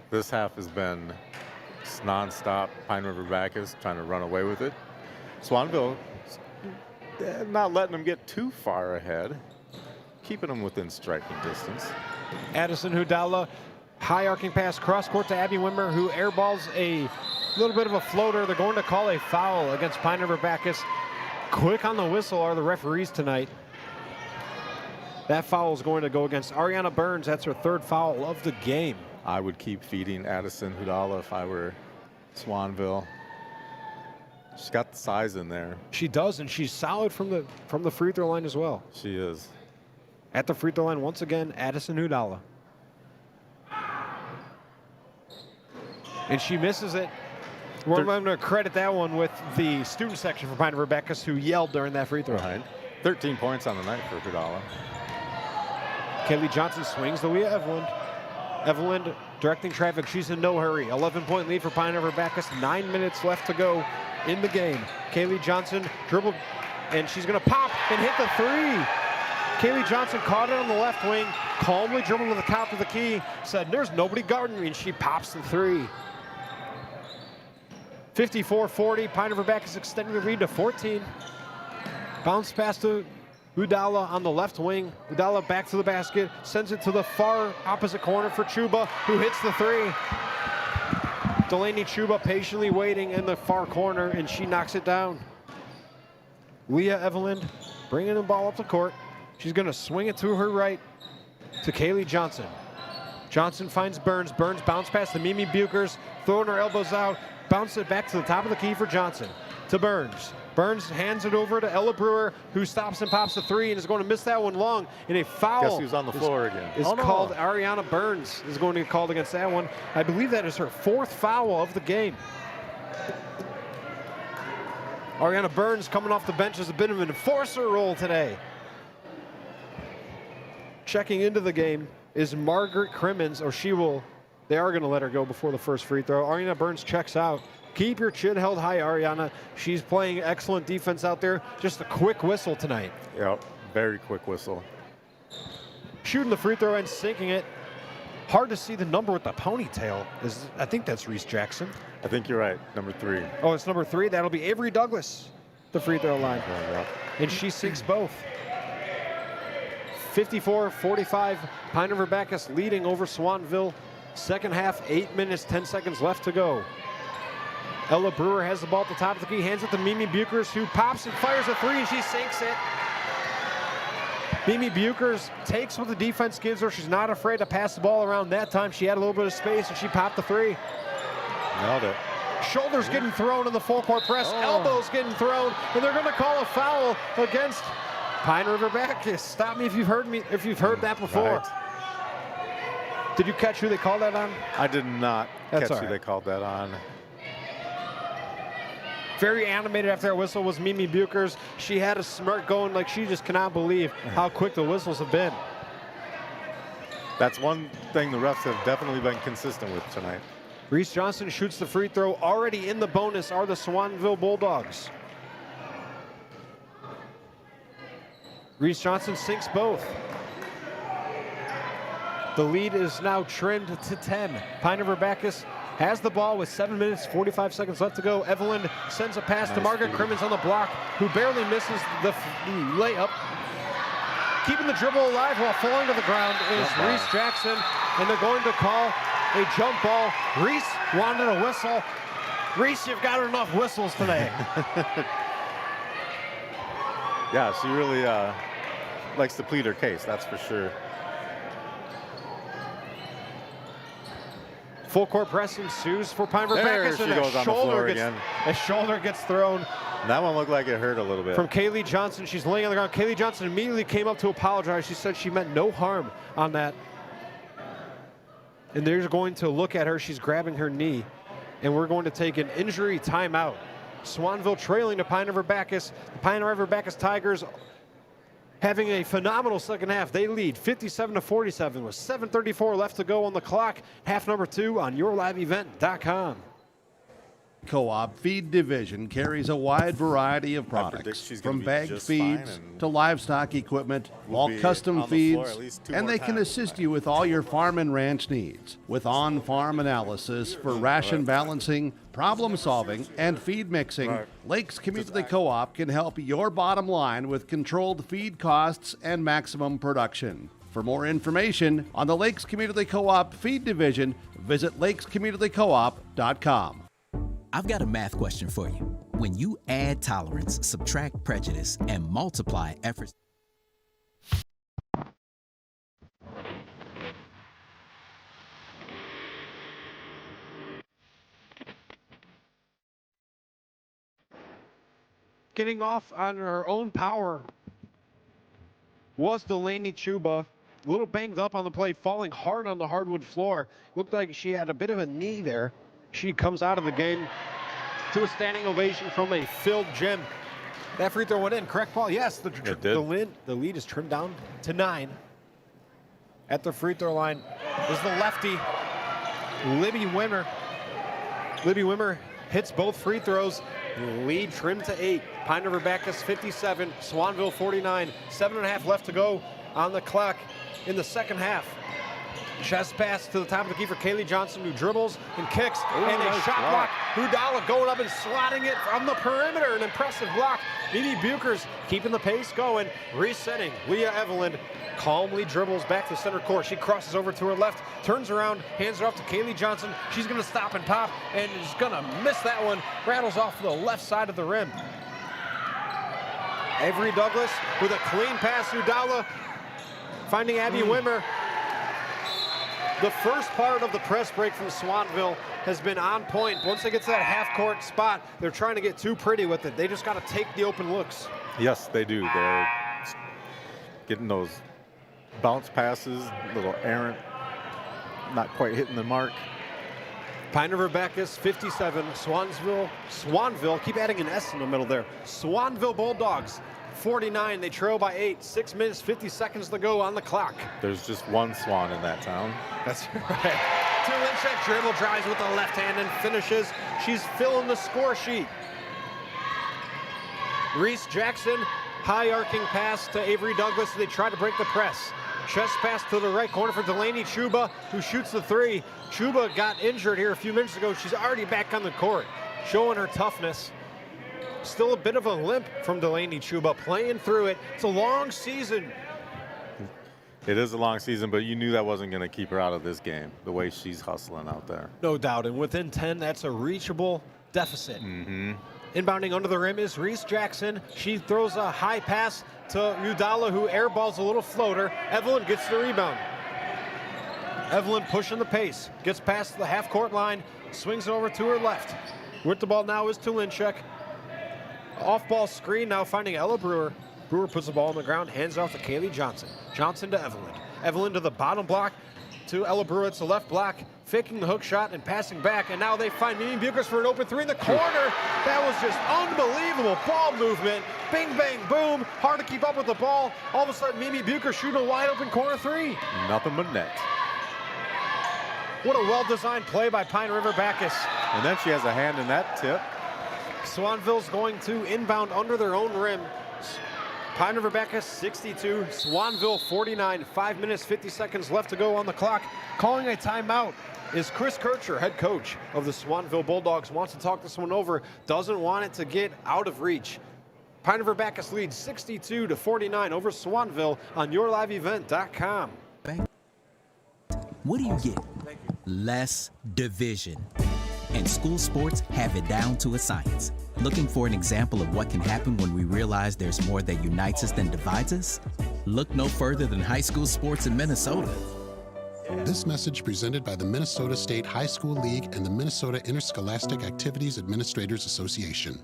This half has been non-stop. Pine River-Backus trying to run away with it. Swanville not letting them get too far ahead. Keeping them within striking distance. Addison Hudala, high arcing pass cross court to Abby Wimmer, who airballs a little bit of a floater. They're going to call a foul against Pine River-Backus. Quick on the whistle are the referees tonight. That foul is going to go against Ariana Burns. That's her 3rd foul of the game. I would keep feeding Addison Hudala if I were Swanville. She's got the size in there. She does, and she's solid from the free throw line as well. She is. At the free throw line once again, Addison Hudala. And she misses it. We're going to credit that one with the student section for Pine River-Backus, who yelled during that free throw. Right. 13 points on the night for Hudala. Kaylee Johnson swings to Leah Evelyn. Evelyn directing traffic. She's in no hurry. 11-point lead for Pine River-Backus. 9 minutes left to go in the game. Kaylee Johnson dribbled, and she's going to pop and hit the 3. Kaylee Johnson caught it on the left wing, calmly dribbled to the top of the key, said, "There's nobody guarding me," and she pops the 3. 54-40, Pine River-Backus extending the lead to 14. Bounce pass to Udala on the left wing. Udala back to the basket, sends it to the far opposite corner for Chuba, who hits the three. Delaney Chuba patiently waiting in the far corner, and she knocks it down. Leah Evelyn bringing the ball up the court. She's going to swing it to her right to Kaylee Johnson. Johnson finds Burns. Burns bounce pass to Mimi Bukers, throwing her elbows out, bounce it back to the top of the key for Johnson. To Burns. Burns hands it over to Ella Brewer, who stops and pops the three and is going to miss that one long. And a foul. Guess who's on the floor again? Is called. Ariana Burns is going to get called against that one. I believe that is her 4th foul of the game. Ariana Burns coming off the bench has a bit of an enforcer role today. Checking into the game is Margaret Crimmins, or they are going to let her go before the first free throw. Ariana Burns checks out. Keep your chin held high, Ariana. She's playing excellent defense out there. Just a quick whistle tonight. Yep, very quick whistle. Shooting the free throw and sinking it. Hard to see the number with the ponytail. I think that's Reese Jackson. I think you're right, number 3. Oh, it's number 3. That'll be Avery Douglas, the free throw line. And she sinks both. 54-45, Pine River-Backus leading over Swanville. Second half, 8 minutes, 10 seconds left to go. Ella Brewer has the ball at the top of the key, hands it to Mimi Bukers, who pops and fires a three, and she sinks it. Mimi Bukers takes what the defense gives her. She's not afraid to pass the ball around. That time she had a little bit of space, and she popped the three. Nailed it. Shoulders getting thrown in the full court press, elbows getting thrown, and they're going to call a foul against Pine River-Backus. Stop me if you've heard that before. Right. Did you catch who they called that on? I did not catch who they called that on. Very animated after that whistle was Mimi Bukers. She had a smirk going like she just cannot believe how quick the whistles have been. That's one thing the refs have definitely been consistent with tonight. Reese Johnson shoots the free throw. Already in the bonus are the Swanville Bulldogs. Reese Johnson sinks both. The lead is now trimmed to 10. Pine River-Backus has the ball with 7 minutes, 45 seconds left to go. Evelyn sends a pass to Margaret Crimmins on the block, who barely misses the layup. Keeping the dribble alive while falling to the ground is Reese Jackson, and they're going to call a jump ball. Reese wanted a whistle. Reese, you've got enough whistles today. Yeah, she really likes to plead her case, that's for sure. Full court press ensues for Pine River-Backus, and a shoulder gets thrown. That one looked like it hurt a little bit. From Kaylee Johnson. She's laying on the ground. Kaylee Johnson immediately came up to apologize. She said she meant no harm on that. And they're going to look at her. She's grabbing her knee. And we're going to take an injury timeout. Swanville trailing to Pine River-Backus. The Pine River-Backus Tigers having a phenomenal second half. They lead 57-47 with 7:34 left to go on the clock. Half number 2 on yourliveevent.com. Co-op Feed Division carries a wide variety of products, from bagged feeds to livestock equipment, all custom feeds, and they can assist you with all your farm and ranch needs with on-farm analysis for ration balancing, problem solving, and feed mixing. Lakes Community Co-op can help your bottom line with controlled feed costs and maximum production. For more information on the Lakes Community Co-op Feed Division, visit lakescommunitycoop.com. I've got a math question for you. When you add tolerance, subtract prejudice, and multiply efforts. Getting off on her own power was Delaney Chuba. A little banged up on the play, falling hard on the hardwood floor. Looked like she had a bit of a knee there. She comes out of the game to a standing ovation from a filled gym. That free throw went in, correct, Paul? Yes, the lead is trimmed down to 9. At the free throw line is the lefty, Libby Wimmer. Libby Wimmer hits both free throws. Lead trimmed to 8. Pine River-Backus 57, Swanville 49. 7.5 left to go on the clock in the second half. Chest pass to the top of the key for Kaylee Johnson, who dribbles and kicks, and a shot block. Hudala going up and slotting it from the perimeter. An impressive block. Mimi Buchers keeping the pace going, resetting. Leah Evelyn calmly dribbles back to center court. She crosses over to her left, turns around, hands it off to Kaylee Johnson. She's going to stop and pop, and is going to miss that one. Rattles off the left side of the rim. Avery Douglas with a clean pass. Hudala finding Abby Wimmer. The first part of the press break from Swanville has been on point. Once they get to that half-court spot, they're trying to get too pretty with it. They just got to take the open looks. Yes, they do. They're getting those bounce passes, little errant, not quite hitting the mark. Pine River-Backus 57, Swanville, keep adding an S in the middle there. Swanville Bulldogs 49, they trail by 8, 6 minutes, 50 seconds to go on the clock. There's just one Swan in that town. That's right. Tulinchek dribble drives with the left hand and finishes. She's filling the score sheet. Reese Jackson, high arcing pass to Avery Douglas. They try to break the press. Chest pass to the right corner for Delaney Chuba, who shoots the three. Chuba got injured here a few minutes ago. She's already back on the court, showing her toughness. Still a bit of a limp from Delaney Chuba, playing through it. It's a long season. It is a long season, but you knew that wasn't going to keep her out of this game, the way she's hustling out there. No doubt, and within 10, that's a reachable deficit. Inbounding under the rim is Reese Jackson. She throws a high pass to Hudala, who airballs a little floater. Evelyn gets the rebound. Evelyn pushing the pace, gets past the half-court line, swings it over to her left. With the ball now is Tulinchek. Off-ball screen now finding Ella Brewer. Brewer puts the ball on the ground, hands off to Kaylee Johnson. Johnson to Evelyn. Evelyn to the bottom block to Ella Brewer. It's the left block, faking the hook shot and passing back. And now they find Mimi Buchers for an open three in the corner. That was just unbelievable ball movement. Bing, bang, boom. Hard to keep up with the ball. All of a sudden, Mimi Buchers shooting a wide open corner three. Nothing but net. What a well-designed play by Pine River-Backus. And then she has a hand in that tip. Swanville's going to inbound under their own rim. Pine River-Backus 62, Swanville 49, 5 minutes, 50 seconds left to go on the clock. Calling a timeout is Chris Kircher, head coach of the Swanville Bulldogs. Wants to talk this one over, doesn't want it to get out of reach. Pine River-Backus leads 62-49 over Swanville on yourliveevent.com. What do you get? Less division. And school sports have it down to a science. Looking for an example of what can happen when we realize there's more that unites us than divides us? Look no further than high school sports in Minnesota. This message presented by the Minnesota State High School League and the Minnesota Interscholastic Activities Administrators Association.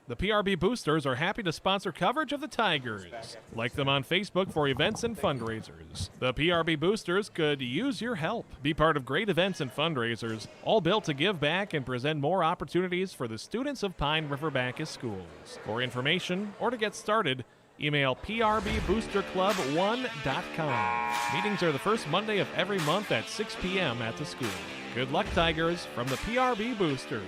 The PRB Boosters are happy to sponsor coverage of the Tigers. Like them on Facebook for events and fundraisers. The PRB Boosters could use your help. Be part of great events and fundraisers, all built to give back and present more opportunities for the students of Pine River-Backus schools. For information or to get started, email prboosterclub1.com. Meetings are the first Monday of every month at 6 p.m. at the school. Good luck, Tigers, from the PRB Boosters.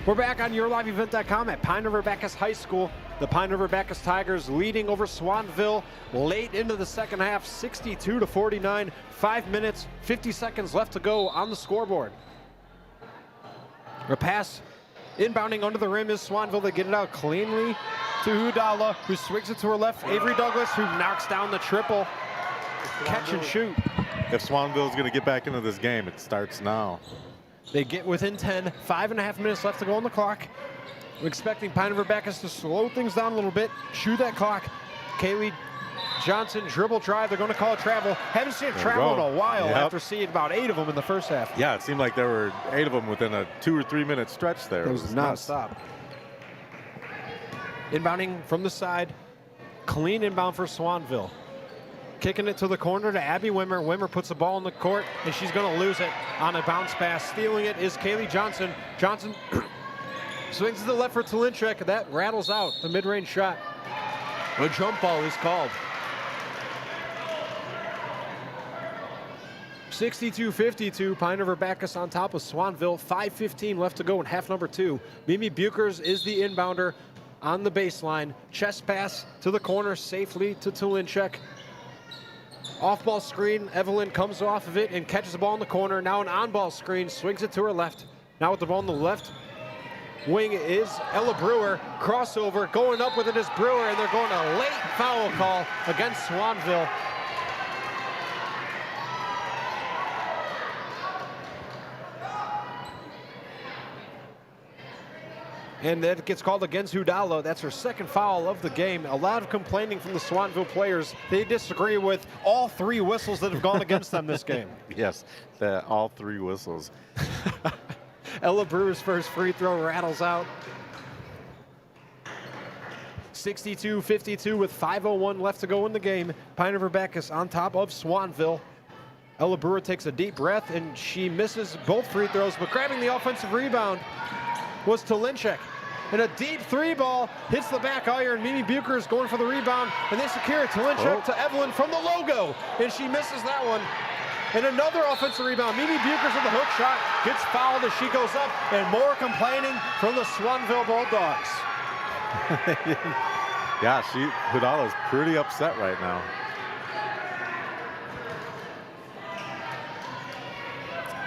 We're back on yourliveevent.com at Pine River-Backus High School. The Pine River-Backus Tigers leading over Swanville late into the second half, 62-49. 5 minutes, 50 seconds left to go on the scoreboard. A pass inbounding under the rim is Swanville. They get it out cleanly to Hudala, who swings it to her left. Avery Douglas, who knocks down the triple. Catch and shoot. If Swanville's going to get back into this game, it starts now. They get within 10, 5.5 minutes left to go on the clock. We're expecting Pine River-Backus to slow things down a little bit, shoot that clock. Kaylee Johnson, dribble drive. They're going to call it travel. Haven't seen it travel in a while after seeing about 8 of them in the first half. Yeah, it seemed like there were 8 of them within a 2 or 3 minute stretch there. It was nonstop. Inbounding from the side. Clean inbound for Swanville. Kicking it to the corner to Abby Wimmer. Wimmer puts the ball in the court, and she's going to lose it on a bounce pass. Stealing it is Kaylee Johnson. Johnson swings to the left for Tulinchek. That rattles out the mid-range shot. A jump ball is called. 62-52, Pine River-Backus on top of Swanville. 5:15 left to go in half number 2. Mimi Buchers is the inbounder on the baseline. Chest pass to the corner safely to Tulinchek. Off-ball screen, Evelyn comes off of it and catches the ball in the corner. Now an on-ball screen, swings it to her left. Now with the ball on the left wing is Ella Brewer. Crossover, going up with it is Brewer, and they're going a late foul call against Swanville. And that gets called against Hudalo. That's her second foul of the game. A lot of complaining from the Swanville players. They disagree with all 3 whistles that have gone against them this game. Yes, all 3 whistles. Ella Brewer's first free throw rattles out. 62-52 with 5:01 left to go in the game. Pine River-Backus on top of Swanville. Ella Brewer takes a deep breath, and she misses both free throws, but grabbing the offensive rebound was Tulinchek. And a deep 3-ball hits the back iron. Mimi Bucher is going for the rebound, and they secure it. Tulinchek to Evelyn from the logo, and she misses that one. And another offensive rebound. Mimi Bucher's with the hook shot, gets fouled as she goes up, and more complaining from the Swanville Bulldogs. Yeah, Hudalo's pretty upset right now.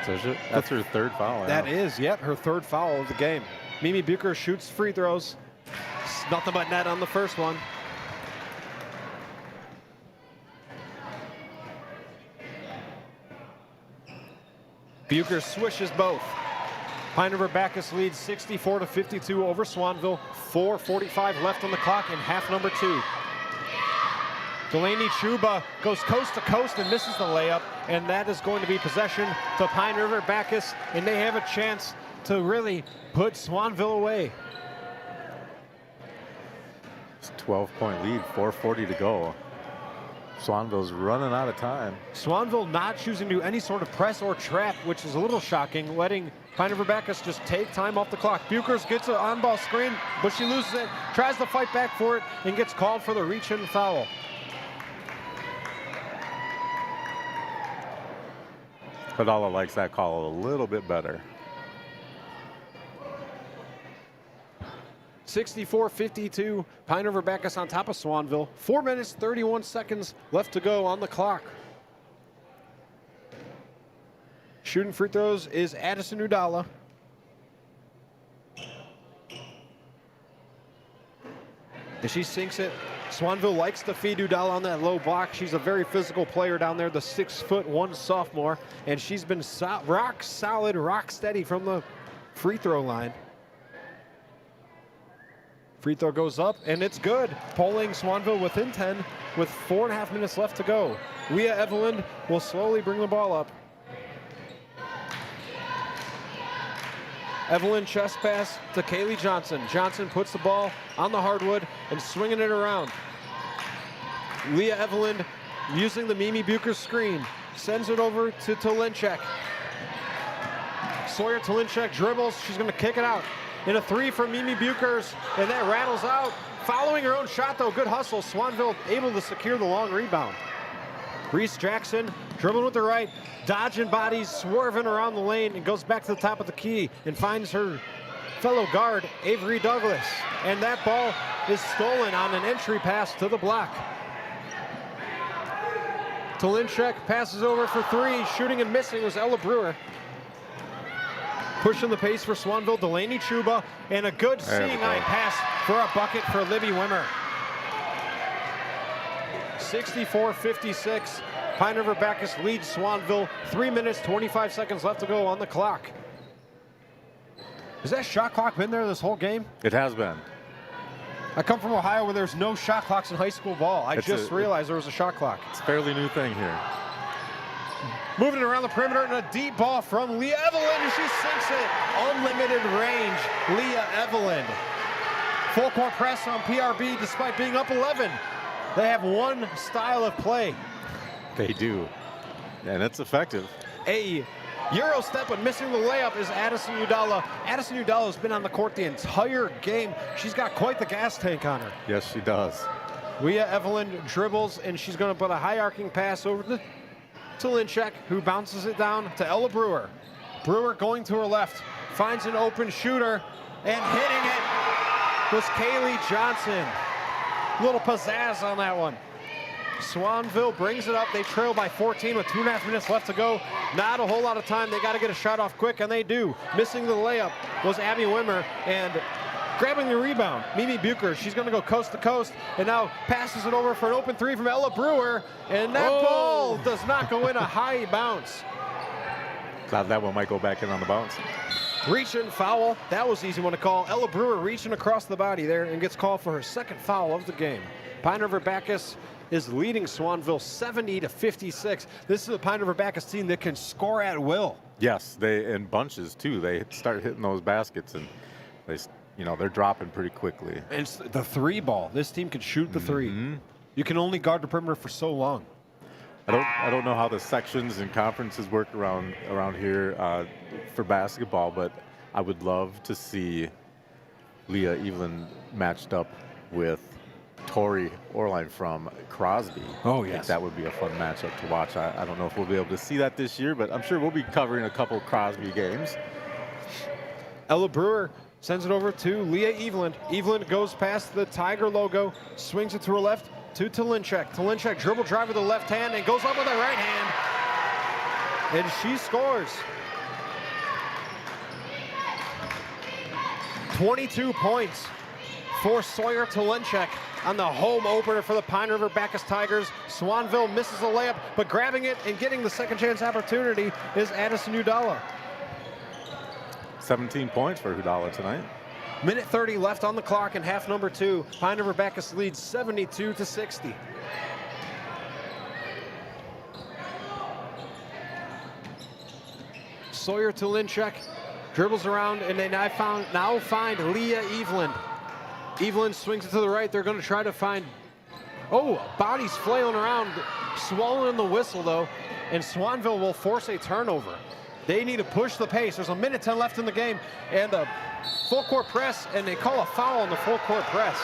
So that's her 3rd foul. That is, yep, her 3rd foul of the game. Mimi Bucher shoots free throws. Nothing but net on the first one. Bucher swishes both. Pine River-Backus leads 64-52 over Swanville. 4:45 left on the clock in half number 2. Delaney Chuba goes coast to coast and misses the layup, and that is going to be possession to Pine River-Backus, and they have a chance to really put Swanville away. It's a 12-point lead, 4:40 to go. Swanville's running out of time. Swanville not choosing to do any sort of press or trap, which is a little shocking, letting Pine River-Backus just take time off the clock. Buchers gets an on-ball screen, but she loses it, tries to fight back for it, and gets called for the reach-in foul. Hudalo likes that call a little bit better. 64-52, Pine River-Backus on top of Swanville. 4 minutes, 31 seconds left to go on the clock. Shooting free throws is Addison Udala. And she sinks it. Swanville likes to feed Udala on that low block. She's a very physical player down there, the 6'1" sophomore, and she's been rock solid, rock steady from the free throw line. Free throw goes up, and it's good. Pulling Swanville within 10 with 4.5 minutes left to go. Leah Evelyn will slowly bring the ball up. Evelyn chest pass to Kaylee Johnson. Johnson puts the ball on the hardwood and swinging it around. Leah Evelyn using the Mimi Bucher screen. Sends it over to Tulinchek. Sawyer Tulinchek dribbles. She's going to kick it out. In a 3 from Mimi Buchers, and that rattles out. Following her own shot, though, good hustle. Swanville able to secure the long rebound. Reese Jackson dribbling with the right, dodging bodies, swerving around the lane, and goes back to the top of the key and finds her fellow guard, Avery Douglas. And that ball is stolen on an entry pass to the block. Tulinchek passes over for 3. Shooting and missing was Ella Brewer. Pushing the pace for Swanville, Delaney Chuba, and a good seeing eye pass for a bucket for Libby Wimmer. 64-56, Pine River-Backus leads Swanville. 3 minutes, 25 seconds left to go on the clock. Has that shot clock been there this whole game? It has been. I come from Ohio where there's no shot clocks in high school ball. I just realized there was a shot clock. It's a fairly new thing here. Moving around the perimeter and a deep ball from Leah Evelyn, and she sinks it. Unlimited range, Leah Evelyn. Full court press on PRB despite being up 11. They have one style of play. They do, and it's effective. A Euro step, but missing the layup is Addison Udala. Addison Udala has been on the court the entire game. She's got quite the gas tank on her. Yes, she does. Leah Evelyn dribbles, and she's going to put a high arcing pass over to Tulinchek, who bounces it down to Ella Brewer. Brewer going to her left, finds an open shooter, and hitting it was Kaylee Johnson. Little pizzazz on that one. Swanville brings it up. They trail by 14 with 2.5 minutes left to go. Not a whole lot of time. They got to get a shot off quick, and they do. Missing the layup was Abby Wimmer, and grabbing the rebound, Mimi Bucher. She's going to go coast to coast, and now passes it over for an open three from Ella Brewer, and that ball does not go in, a high bounce. Glad that one might go back in on the bounce. Reaching foul. That was an easy one to call. Ella Brewer reaching across the body there and gets called for her second foul of the game. Pine River-Backus is leading Swanville 70-56. This is a Pine River-Backus team that can score at will. Yes, they in bunches too. They start hitting those baskets, and they're dropping pretty quickly. And it's the three ball. This team can shoot the three. You can only guard the perimeter for so long. I don't know how the sections and conferences work around here for basketball, but I would love to see Leah Evelyn matched up with Tori Orline from Crosby. Oh, I yes. think that would be a fun matchup to watch. I don't know if we'll be able to see that this year, but I'm sure we'll be covering a couple Crosby games. Ella Brewer sends it over to Leah Evelyn. Evelyn goes past the Tiger logo, swings it to her left to Talinchek. Talinchek dribble drive with the left hand and goes up with the right hand. And she scores. 22 points for Sawyer Talinchek on the home opener for the Pine River-Backus Tigers. Swanville misses a layup, but grabbing it and getting the second chance opportunity is Addison Udala. 17 points for Udala tonight. Minute 30 left on the clock in half number 2. Pine River-Backus leads 72-60. Sawyer Talinchek dribbles around, and they now find Leah Evelyn. Evelyn swings it to the right. They're going to try to find, bodies flailing around, swallowing the whistle though, and Swanville will force a turnover. They need to push the pace. There's a minute 10 left in the game, and a full court press, and they call a foul on the full court press.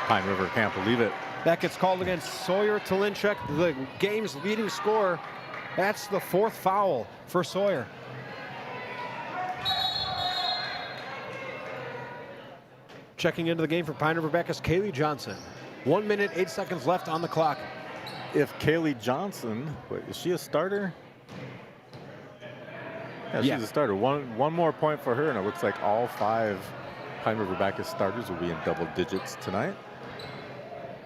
Pine River can't believe it. That gets called against Sawyer Talinchek, the game's leading scorer. That's the fourth foul for Sawyer. Checking into the game for Pine River-Backus, Kaylee Johnson. 1 minute, 8 seconds left on the clock. If Kaylee Johnson, is she a starter? Yeah, she's a starter. One more point for her, and it looks like all 5 Pine River-Backus starters will be in double digits tonight.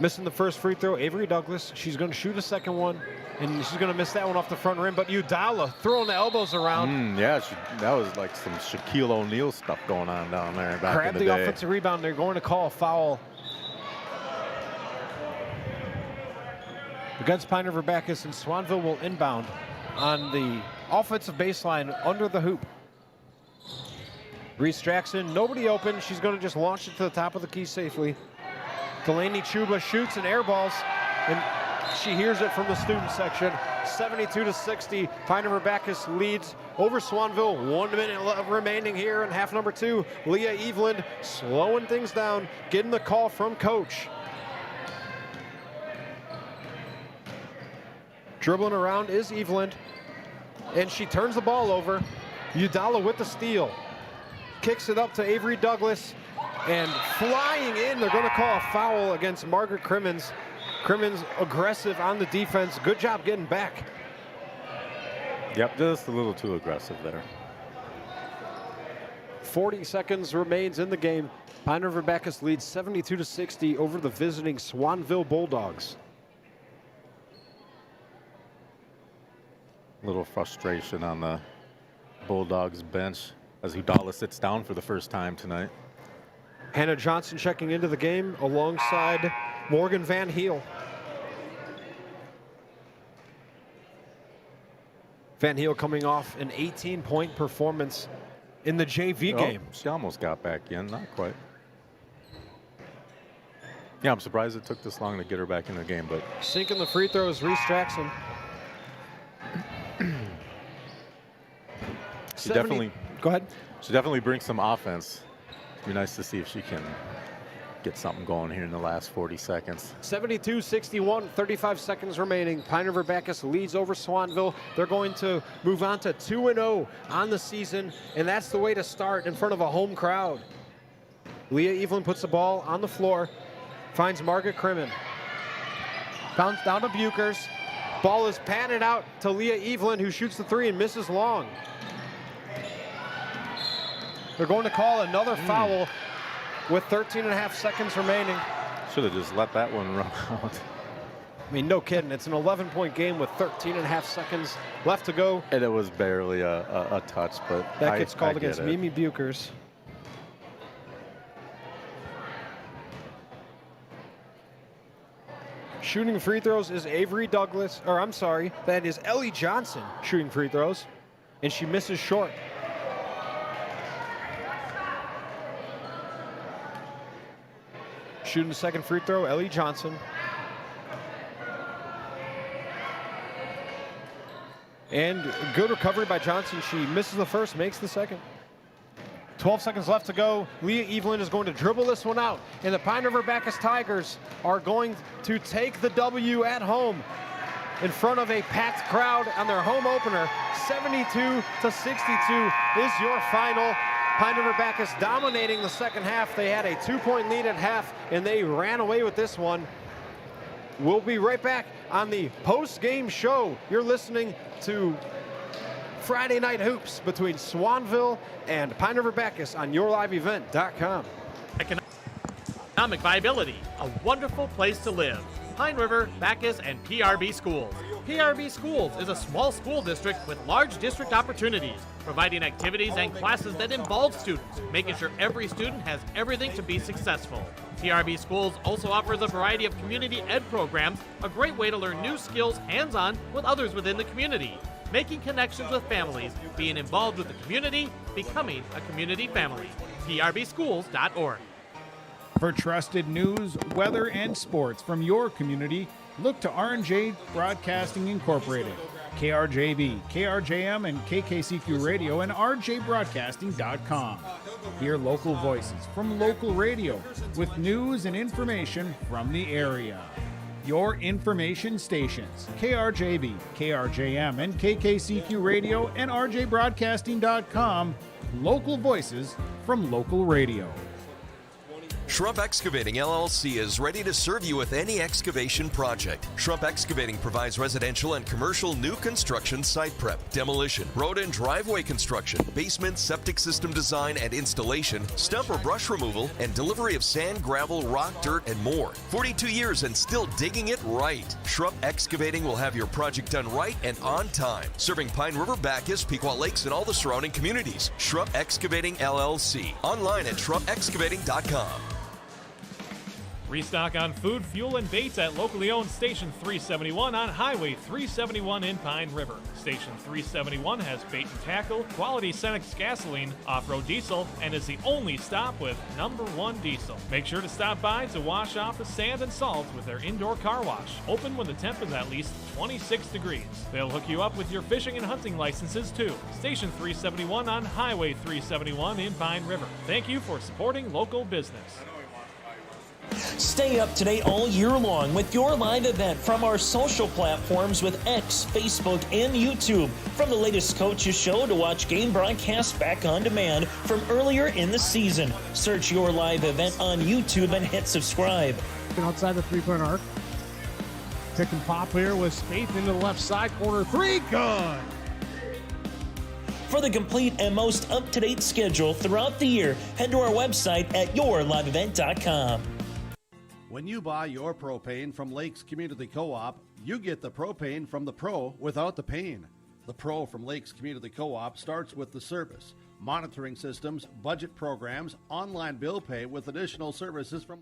Missing the first free throw, Avery Douglas. She's going to shoot a second one, and she's going to miss that one off the front rim. But Udala throwing the elbows around. That was like some Shaquille O'Neal stuff going on down there back Grab in the day. offensive rebound. They're going to call a foul against Pine River-Backus, and Swanville will inbound on the offensive baseline under the hoop. Reese Jackson, nobody open. She's going to just launch it to the top of the key safely. Delaney Chuba shoots and airballs, and she hears it from the student section. 72-60. Pine River-Backus leads over Swanville. 1 minute remaining here in half number 2. Leah Evelyn slowing things down, getting the call from coach. Dribbling around is Evelyn, and she turns the ball over. Udala with the steal. Kicks it up to Avery Douglas, and flying in, they're going to call a foul against Margaret Crimmins. Crimmins aggressive on the defense. Good job getting back. Yep, just a little too aggressive there. 40 seconds remains in the game. Pine River-Backus leads 72-60 over the visiting Swanville Bulldogs. A little frustration on the Bulldogs bench as Udala sits down for the first time tonight. Hannah Johnson checking into the game alongside Morgan Van Heel. Van Heel coming off an 18-point performance in the JV game. She almost got back in, not quite. Yeah, I'm surprised it took this long to get her back in the game, but sinking the free throws, Reese Jackson. She definitely go ahead. She definitely brings some offense. It'd be nice to see if she can get something going here in the last 40 seconds. 72-61, 35 seconds remaining. Pine River-Backus leads over Swanville. They're going to move on to 2-0 on the season, and that's the way to start in front of a home crowd. Leah Evelyn puts the ball on the floor, finds Margaret Crimmen. Bounce down to Bukers. Ball is patted out to Leah Evelyn, who shoots the three and misses long. They're going to call another foul with 13.5 seconds remaining. Should have just let that one run out. I mean, no kidding. It's an 11-point game with 13.5 seconds left to go. And it was barely a touch, but that gets called against Mimi Bukers. Shooting free throws is Avery Douglas, or I'm sorry, that is Ellie Johnson shooting free throws, and she misses short. Shooting the second free throw, Ellie Johnson. And good recovery by Johnson. She misses the first, makes the second. 12 seconds left to go. Leah Evelyn is going to dribble this one out. And the Pine River-Backus Tigers are going to take the W at home in front of a packed crowd on their home opener. 72-62 is your final. Pine River-Backus dominating the second half. They had a 2-point lead at half, and they ran away with this one. We'll be right back on the post-game show. You're listening to Friday Night Hoops between Swanville and Pine River-Backus on yourliveevent.com. Economic viability, a wonderful place to live. Pine River, Backus, and PRB Schools. PRB Schools is a small school district with large district opportunities, providing activities and classes that involve students, making sure every student has everything to be successful. PRB Schools also offers a variety of community ed programs, a great way to learn new skills hands-on with others within the community, making connections with families, being involved with the community, becoming a community family. PRBschools.org. For trusted news, weather, and sports from your community, look to R&J Broadcasting Incorporated, KRJB, KRJM, and KKCQ Radio, and rjbroadcasting.com. Hear local voices from local radio with news and information from the area. Your information stations, KRJB, KRJM, and KKCQ Radio, and rjbroadcasting.com. Local voices from local radio. Shrub Excavating LLC is ready to serve you with any excavation project. Shrub Excavating provides residential and commercial new construction site prep, demolition, road and driveway construction, basement septic system design and installation, stump or brush removal, and delivery of sand, gravel, rock, dirt, and more. 42 years and still digging it right. Shrub Excavating will have your project done right and on time. Serving Pine River, Backus, Pequot Lakes, and all the surrounding communities. Shrub Excavating LLC. Online at shrubexcavating.com. Restock on food, fuel, and baits at locally owned Station 371 on Highway 371 in Pine River. Station 371 has bait and tackle, quality Cenex gasoline, off-road diesel, and is the only stop with #1 diesel. Make sure to stop by to wash off the sand and salt with their indoor car wash, open when the temp is at least 26 degrees. They'll hook you up with your fishing and hunting licenses too. Station 371 on Highway 371 in Pine River. Thank you for supporting local business. Stay up to date all year long with your live event from our social platforms with X, Facebook, and YouTube. From the latest coaches show to watch game broadcasts back on demand from earlier in the season. Search your live event on YouTube and hit subscribe. Outside the three-point arc. Pick and pop here with Spaeth into the left side corner. Three, good. For the complete and most up-to-date schedule throughout the year, head to our website at yourliveevent.com. When you buy your propane from Lakes Community Co-op, you get the propane from the pro without the pain. The pro from Lakes Community Co-op starts with the service, monitoring systems, budget programs, online bill pay with additional services from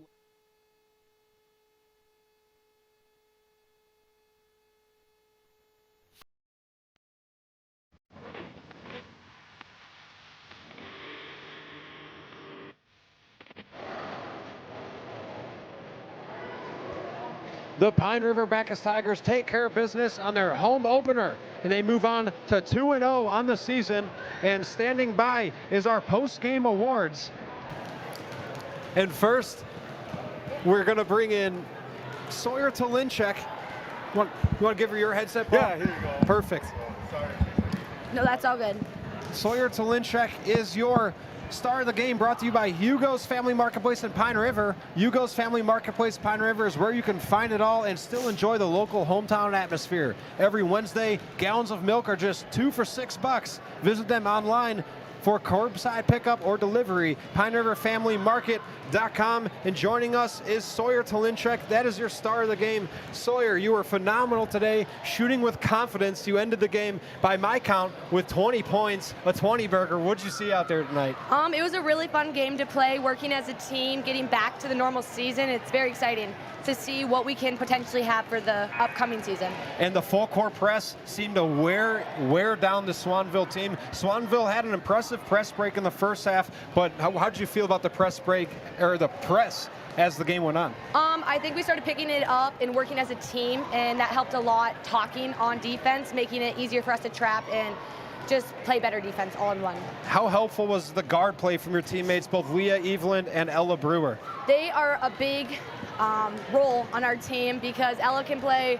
The Pine River-Backus Tigers take care of business on their home opener, and they move on to 2-0 on the season. And standing by is our post-game awards. And first, we're going to bring in Sawyer Tolinchek. You want to give her your headset, Paul? Yeah, here you go. Perfect. Sorry. No, that's all good. Sawyer Tolinchek is your star of the game, brought to you by Hugo's Family Marketplace in Pine River. Hugo's Family Marketplace Pine River is where you can find it all and still enjoy the local hometown atmosphere. Every Wednesday, gallons of milk are just $2 for $6. Visit them online for curbside pickup or delivery, PineRiverFamilyMarket.com. And joining us is Sawyer Tolinchek. That is your star of the game. Sawyer, you were phenomenal today, shooting with confidence. You ended the game, by my count, with 20 points, a 20-burger. What did you see out there tonight? It was a really fun game to play, working as a team, getting back to the normal season. It's very exciting to see what we can potentially have for the upcoming season. And the full court press seemed to wear down the Swanville team. Swanville had an impressive press break in the first half, but how did you feel about the press break, or the press, as the game went on? I think we started picking it up and working as a team, and that helped a lot, talking on defense, making it easier for us to trap and just play better defense all in one. How helpful was the guard play from your teammates, both Leah Evelyn and Ella Brewer? They are a big role on our team because Ella can play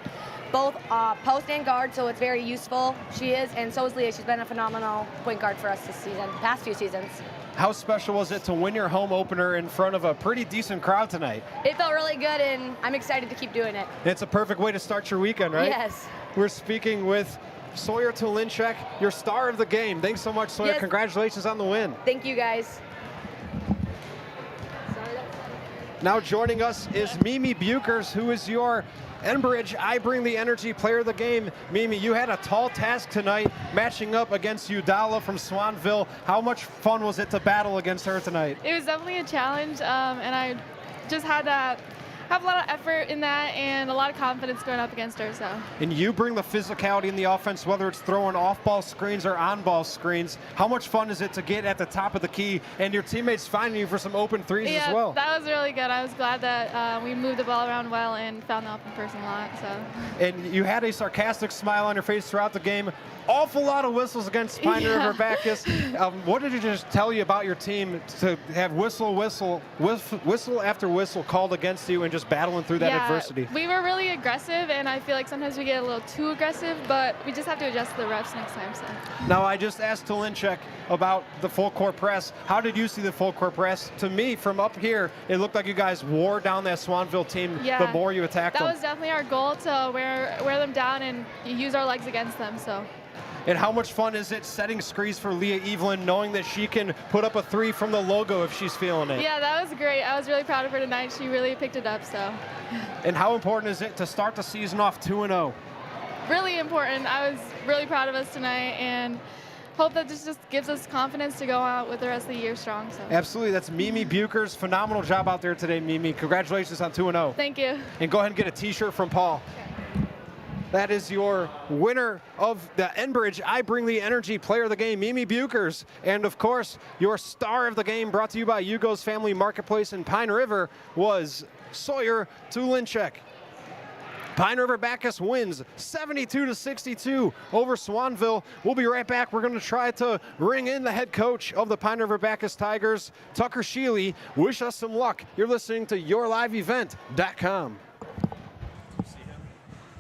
both post and guard, so it's very useful. She is, and so is Leah. She's been a phenomenal point guard for us this season, past few seasons. How special was it to win your home opener in front of a pretty decent crowd tonight? It felt really good, and I'm excited to keep doing it. It's a perfect way to start your weekend, right? Yes. We're speaking with Sawyer Tolinchek, your star of the game. Thanks so much, Sawyer. Yes. Congratulations on the win. Thank you, guys. Now joining us is Mimi Bukers, who is your Enbridge I Bring the Energy player of the game. Mimi, you had a tall task tonight matching up against Udala from Swanville. How much fun was it to battle against her tonight? It was definitely a challenge, and I just had to have a lot of effort in that and a lot of confidence going up against her. So. And you bring the physicality in the offense, whether it's throwing off-ball screens or on-ball screens. How much fun is it to get at the top of the key and your teammates finding you for some open threes as well? That was really good. I was glad that we moved the ball around well and found the open person a lot. So. And you had a sarcastic smile on your face throughout the game. Awful lot of whistles against Pine River-Backus. What did it just tell you about your team to have whistle after whistle called against you and just battling through that adversity? We were really aggressive, and I feel like sometimes we get a little too aggressive, but we just have to adjust the reps next time. So. Now, I just asked Tolinchek about the full court press. How did you see the full court press? To me, from up here, it looked like you guys wore down that Swanville team the more you attacked them. That was definitely our goal, to wear them down and use our legs against them. So. And how much fun is it setting screens for Leah Evelyn, knowing that she can put up a three from the logo if she's feeling it? Yeah, that was great. I was really proud of her tonight. She really picked it up. So. And how important is it to start the season off 2-0? Really important. I was really proud of us tonight, and hope that this just gives us confidence to go out with the rest of the year strong. So. Absolutely. That's Mimi Bukers. Phenomenal job out there today, Mimi. Congratulations on 2-0. Thank you. And go ahead and get a T-shirt from Paul. That is your winner of the Enbridge I Bring the Energy player of the game, Mimi Bukers. And of course, your star of the game, brought to you by Hugo's Family Marketplace in Pine River, was Sawyer Tolinchek. Pine River-Backus wins 72-62 over Swanville. We'll be right back. We're going to try to ring in the head coach of the Pine River-Backus Tigers, Tucker Sheely. Wish us some luck. You're listening to YourLiveEvent.com.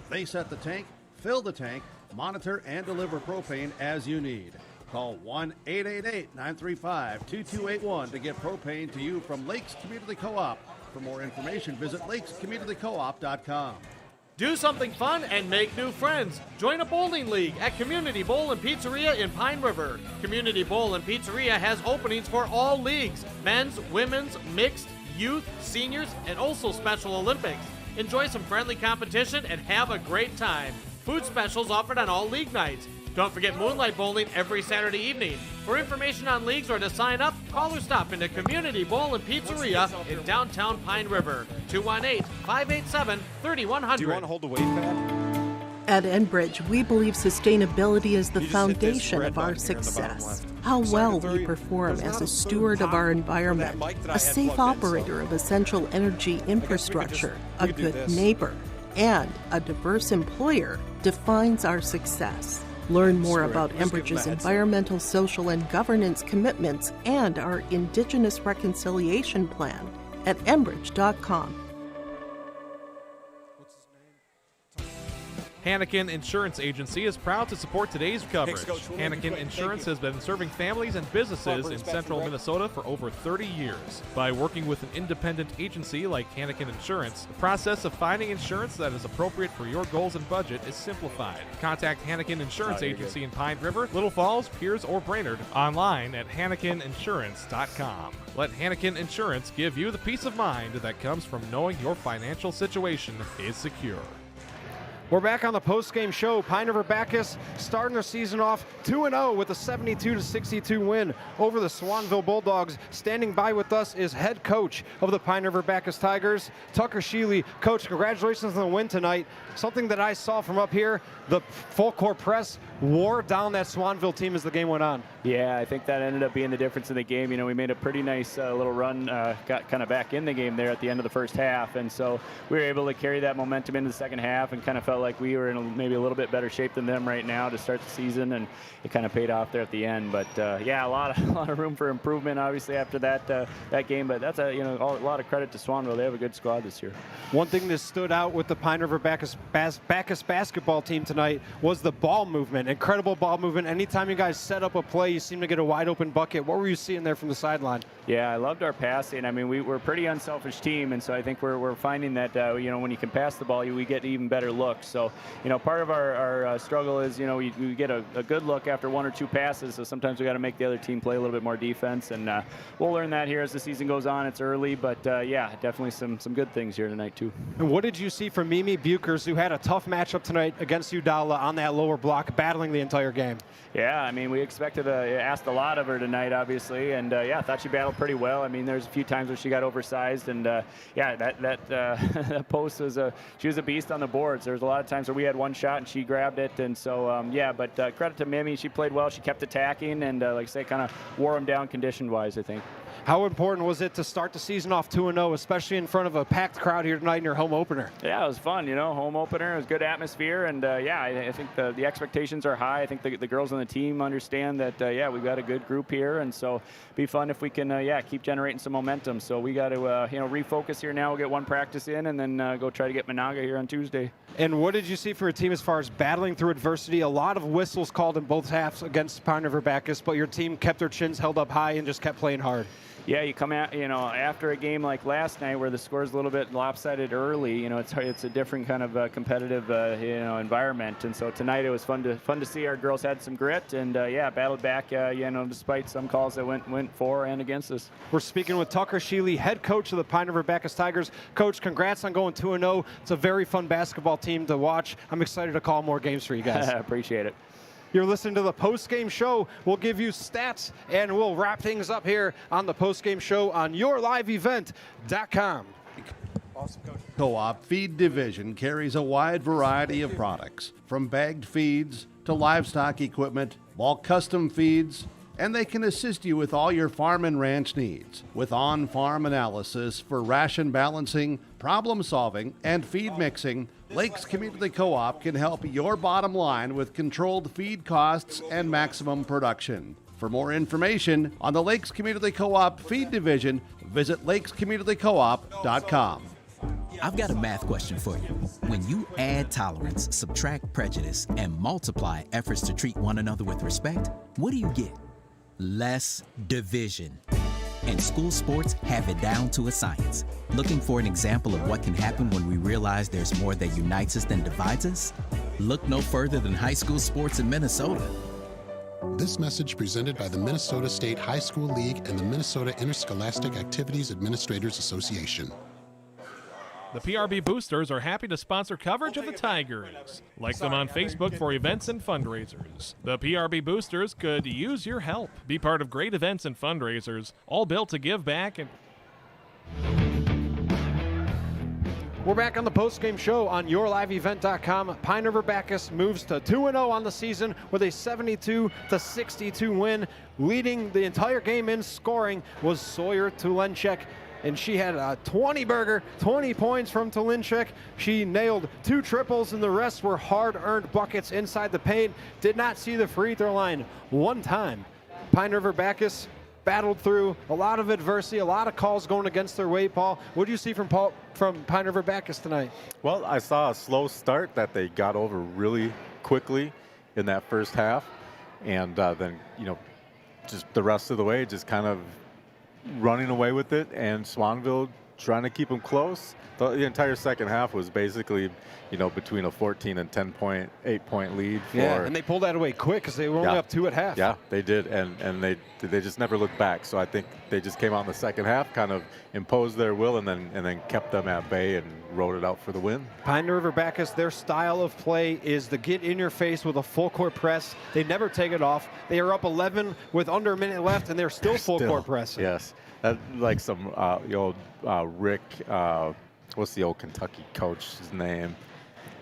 They set the tank, fill the tank, monitor and deliver propane as you need. Call 1-888-935-2281 to get propane to you from Lakes Community Co-op. For more information, visit lakescommunitycoop.com. Do something fun and make new friends. Join a bowling league at Community Bowl and Pizzeria in Pine River. Community Bowl and Pizzeria has openings for all leagues: men's, women's, mixed, youth, seniors, and also Special Olympics. Enjoy some friendly competition and have a great time. Food specials offered on all league nights. Don't forget Moonlight Bowling every Saturday evening. For information on leagues or to sign up, call or stop into Community Bowl and Pizzeria in downtown Pine River. 218-587-3100. Do you want to hold the weight pad? At Enbridge, we believe sustainability is the foundation of our success. How well we perform as a steward of our environment, a safe operator of essential energy infrastructure, a good neighbor, and a diverse employer defines our success. Learn more about Enbridge's environmental, social, and governance commitments and our Indigenous Reconciliation Plan at Enbridge.com. Hannikin Insurance Agency is proud to support today's coverage. Hannikin Insurance has been serving families and businesses in central Minnesota for over 30 years. By working with an independent agency like Hannikin Insurance, the process of finding insurance that is appropriate for your goals and budget is simplified. Contact Hannikin Insurance Agency in Pine River, Little Falls, Pierce, or Brainerd online at HannikinInsurance.com. Let Hannikin Insurance give you the peace of mind that comes from knowing your financial situation is secure. We're back on the post-game show. Pine River-Backus starting their season off 2-0 with a 72-62 win over the Swanville Bulldogs. Standing by with us is head coach of the Pine River-Backus Tigers, Tucker Sheely. Coach, congratulations on the win tonight. Something that I saw from up here, the full court press wore down that Swanville team as the game went on. Yeah, I think that ended up being the difference in the game. You know, we made a pretty nice little run, got kind of back in the game there at the end of the first half, and so we were able to carry that momentum into the second half and kind of felt like we were in maybe a little bit better shape than them right now to start the season, and it kind of paid off there at the end. But yeah, a lot of room for improvement, obviously, after that game. But that's a lot of credit to Swanville. They have a good squad this year. One thing that stood out with the Pine River-Backus basketball team tonight was the ball movement. Incredible ball movement. Anytime you guys set up a play, you seem to get a wide open bucket. What were you seeing there from the sideline? Yeah, I loved our passing. I mean, we're a pretty unselfish team, and so I think we're finding that when you can pass the ball, we get even better looks. So part of our struggle is we get a good look after one or two passes. So sometimes we got to make the other team play a little bit more defense, and we'll learn that here as the season goes on. It's early, but yeah, definitely some good things here tonight too. And what did you see from Mimi Bukers, who had a tough matchup tonight against Udalla on that lower block, battling the entire game? Yeah, I mean, we asked a lot of her tonight, obviously, and yeah, I thought she battled pretty well. I mean, there's a few times where she got oversized, and yeah, that post she was a beast on the boards. There was a lot of times where we had one shot and she grabbed it, and so yeah, but credit to Mimi, she played well. She kept attacking, and like I say, kind of wore them down condition-wise, I think. How important was it to start the season off 2-0, especially in front of a packed crowd here tonight in your home opener? Yeah, it was fun, home opener. It was good atmosphere, and yeah, I think the expectations are high. I think the girls on the team understand that, yeah, we've got a good group here, and so be fun if we can, yeah, keep generating some momentum. So we got to, refocus here now. We'll get one practice in, and then go try to get Monaga here on Tuesday. And what did you see for a team as far as battling through adversity? A lot of whistles called in both halves against Pine River-Backus, but your team kept their chins held up high and just kept playing hard. Yeah, you come out, after a game like last night where the score's a little bit lopsided early, it's a different kind of competitive, environment. And so tonight it was fun to see our girls had some grit and, yeah, battled back, despite some calls that went for and against us. We're speaking with Tucker Sheely, head coach of the Pine River-Backus Tigers. Coach, congrats on going 2-0. It's a very fun basketball team to watch. I'm excited to call more games for you guys. I appreciate it. You're listening to the post-game show. We'll give you stats, and we'll wrap things up here on the post-game show on yourliveevent.com. Awesome, Coach. Co-op Feed Division carries a wide variety of products, from bagged feeds to livestock equipment, bulk custom feeds, and they can assist you with all your farm and ranch needs with on-farm analysis for ration balancing, problem solving, and feed mixing. Lakes Community Co-op can help your bottom line with controlled feed costs and maximum production. For more information on the Lakes Community Co-op Feed Division, visit lakescommunitycoop.com. I've got a math question for you. When you add tolerance, subtract prejudice, and multiply efforts to treat one another with respect, what do you get? Less division. And school sports have it down to a science. Looking for an example of what can happen when we realize there's more that unites us than divides us? Look no further than high school sports in Minnesota. This message presented by the Minnesota State High School League and the Minnesota Interscholastic Activities Administrators Association. The PRB Boosters are happy to sponsor coverage of the Tigers. Like them on Facebook for events and fundraisers. The PRB Boosters could use your help. Be part of great events and fundraisers, all built to give back. And we're back on the post-game show on yourliveevent.com. Pine River-Backus moves to 2-0 on the season with a 72-62 win. Leading the entire game in scoring was Sawyer Tulenchek, and she had a 20-burger, 20 points from Tulenchek. She nailed 2 triples, and the rest were hard-earned buckets inside the paint. Did not see the free throw line one time. Pine River-Backus battled through a lot of adversity, a lot of calls going against their way, Paul. What do you see from Pine River-Backus tonight? Well, I saw a slow start that they got over really quickly in that first half, and then, just the rest of the way, just kind of running away with it, and Swanville trying to keep them close. The entire second half was basically, between a 14 and 8-point lead. And they pulled that away quick because they were only up 2 at half. Yeah, they did, and they just never looked back. So I think they just came out in the second half, kind of imposed their will, and then kept them at bay and rode it out for the win. Pine River-Backus, their style of play is the get in your face with a full court press. They never take it off. They are up 11 with under a minute left, and they're still full court pressing. Yes, that, like some the old Rick. What's the old Kentucky coach's name?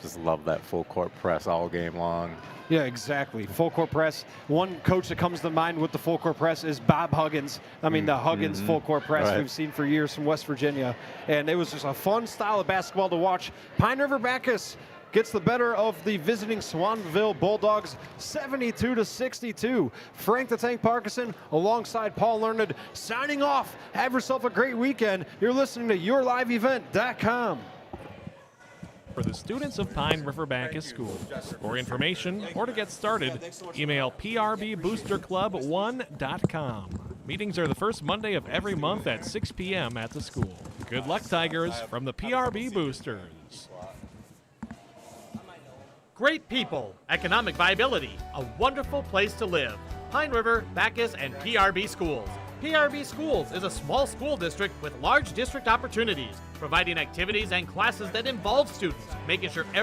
Just love that full court press all game long. Yeah, exactly. Full court press. One coach that comes to mind with the full court press is Bob Huggins. I mean, the Huggins full court press we've seen for years from West Virginia. And it was just a fun style of basketball to watch. Pine River-Backus gets the better of the visiting Swanville Bulldogs, 72-62. Frank the Tank Parkinson alongside Paul Learned signing off. Have yourself a great weekend. You're listening to YourLiveEvent.com. For the students of Pine River-Backus School. For information or to get started, email prboosterclub1.com. Meetings are the first Monday of every month at 6 p.m. at the school. Good luck, Tigers, from the PRB Boosters. Great people, economic viability, a wonderful place to live. Pine River, Backus, and PRB Schools. PRB Schools is a small school district with large district opportunities, providing activities and classes that involve students, making sure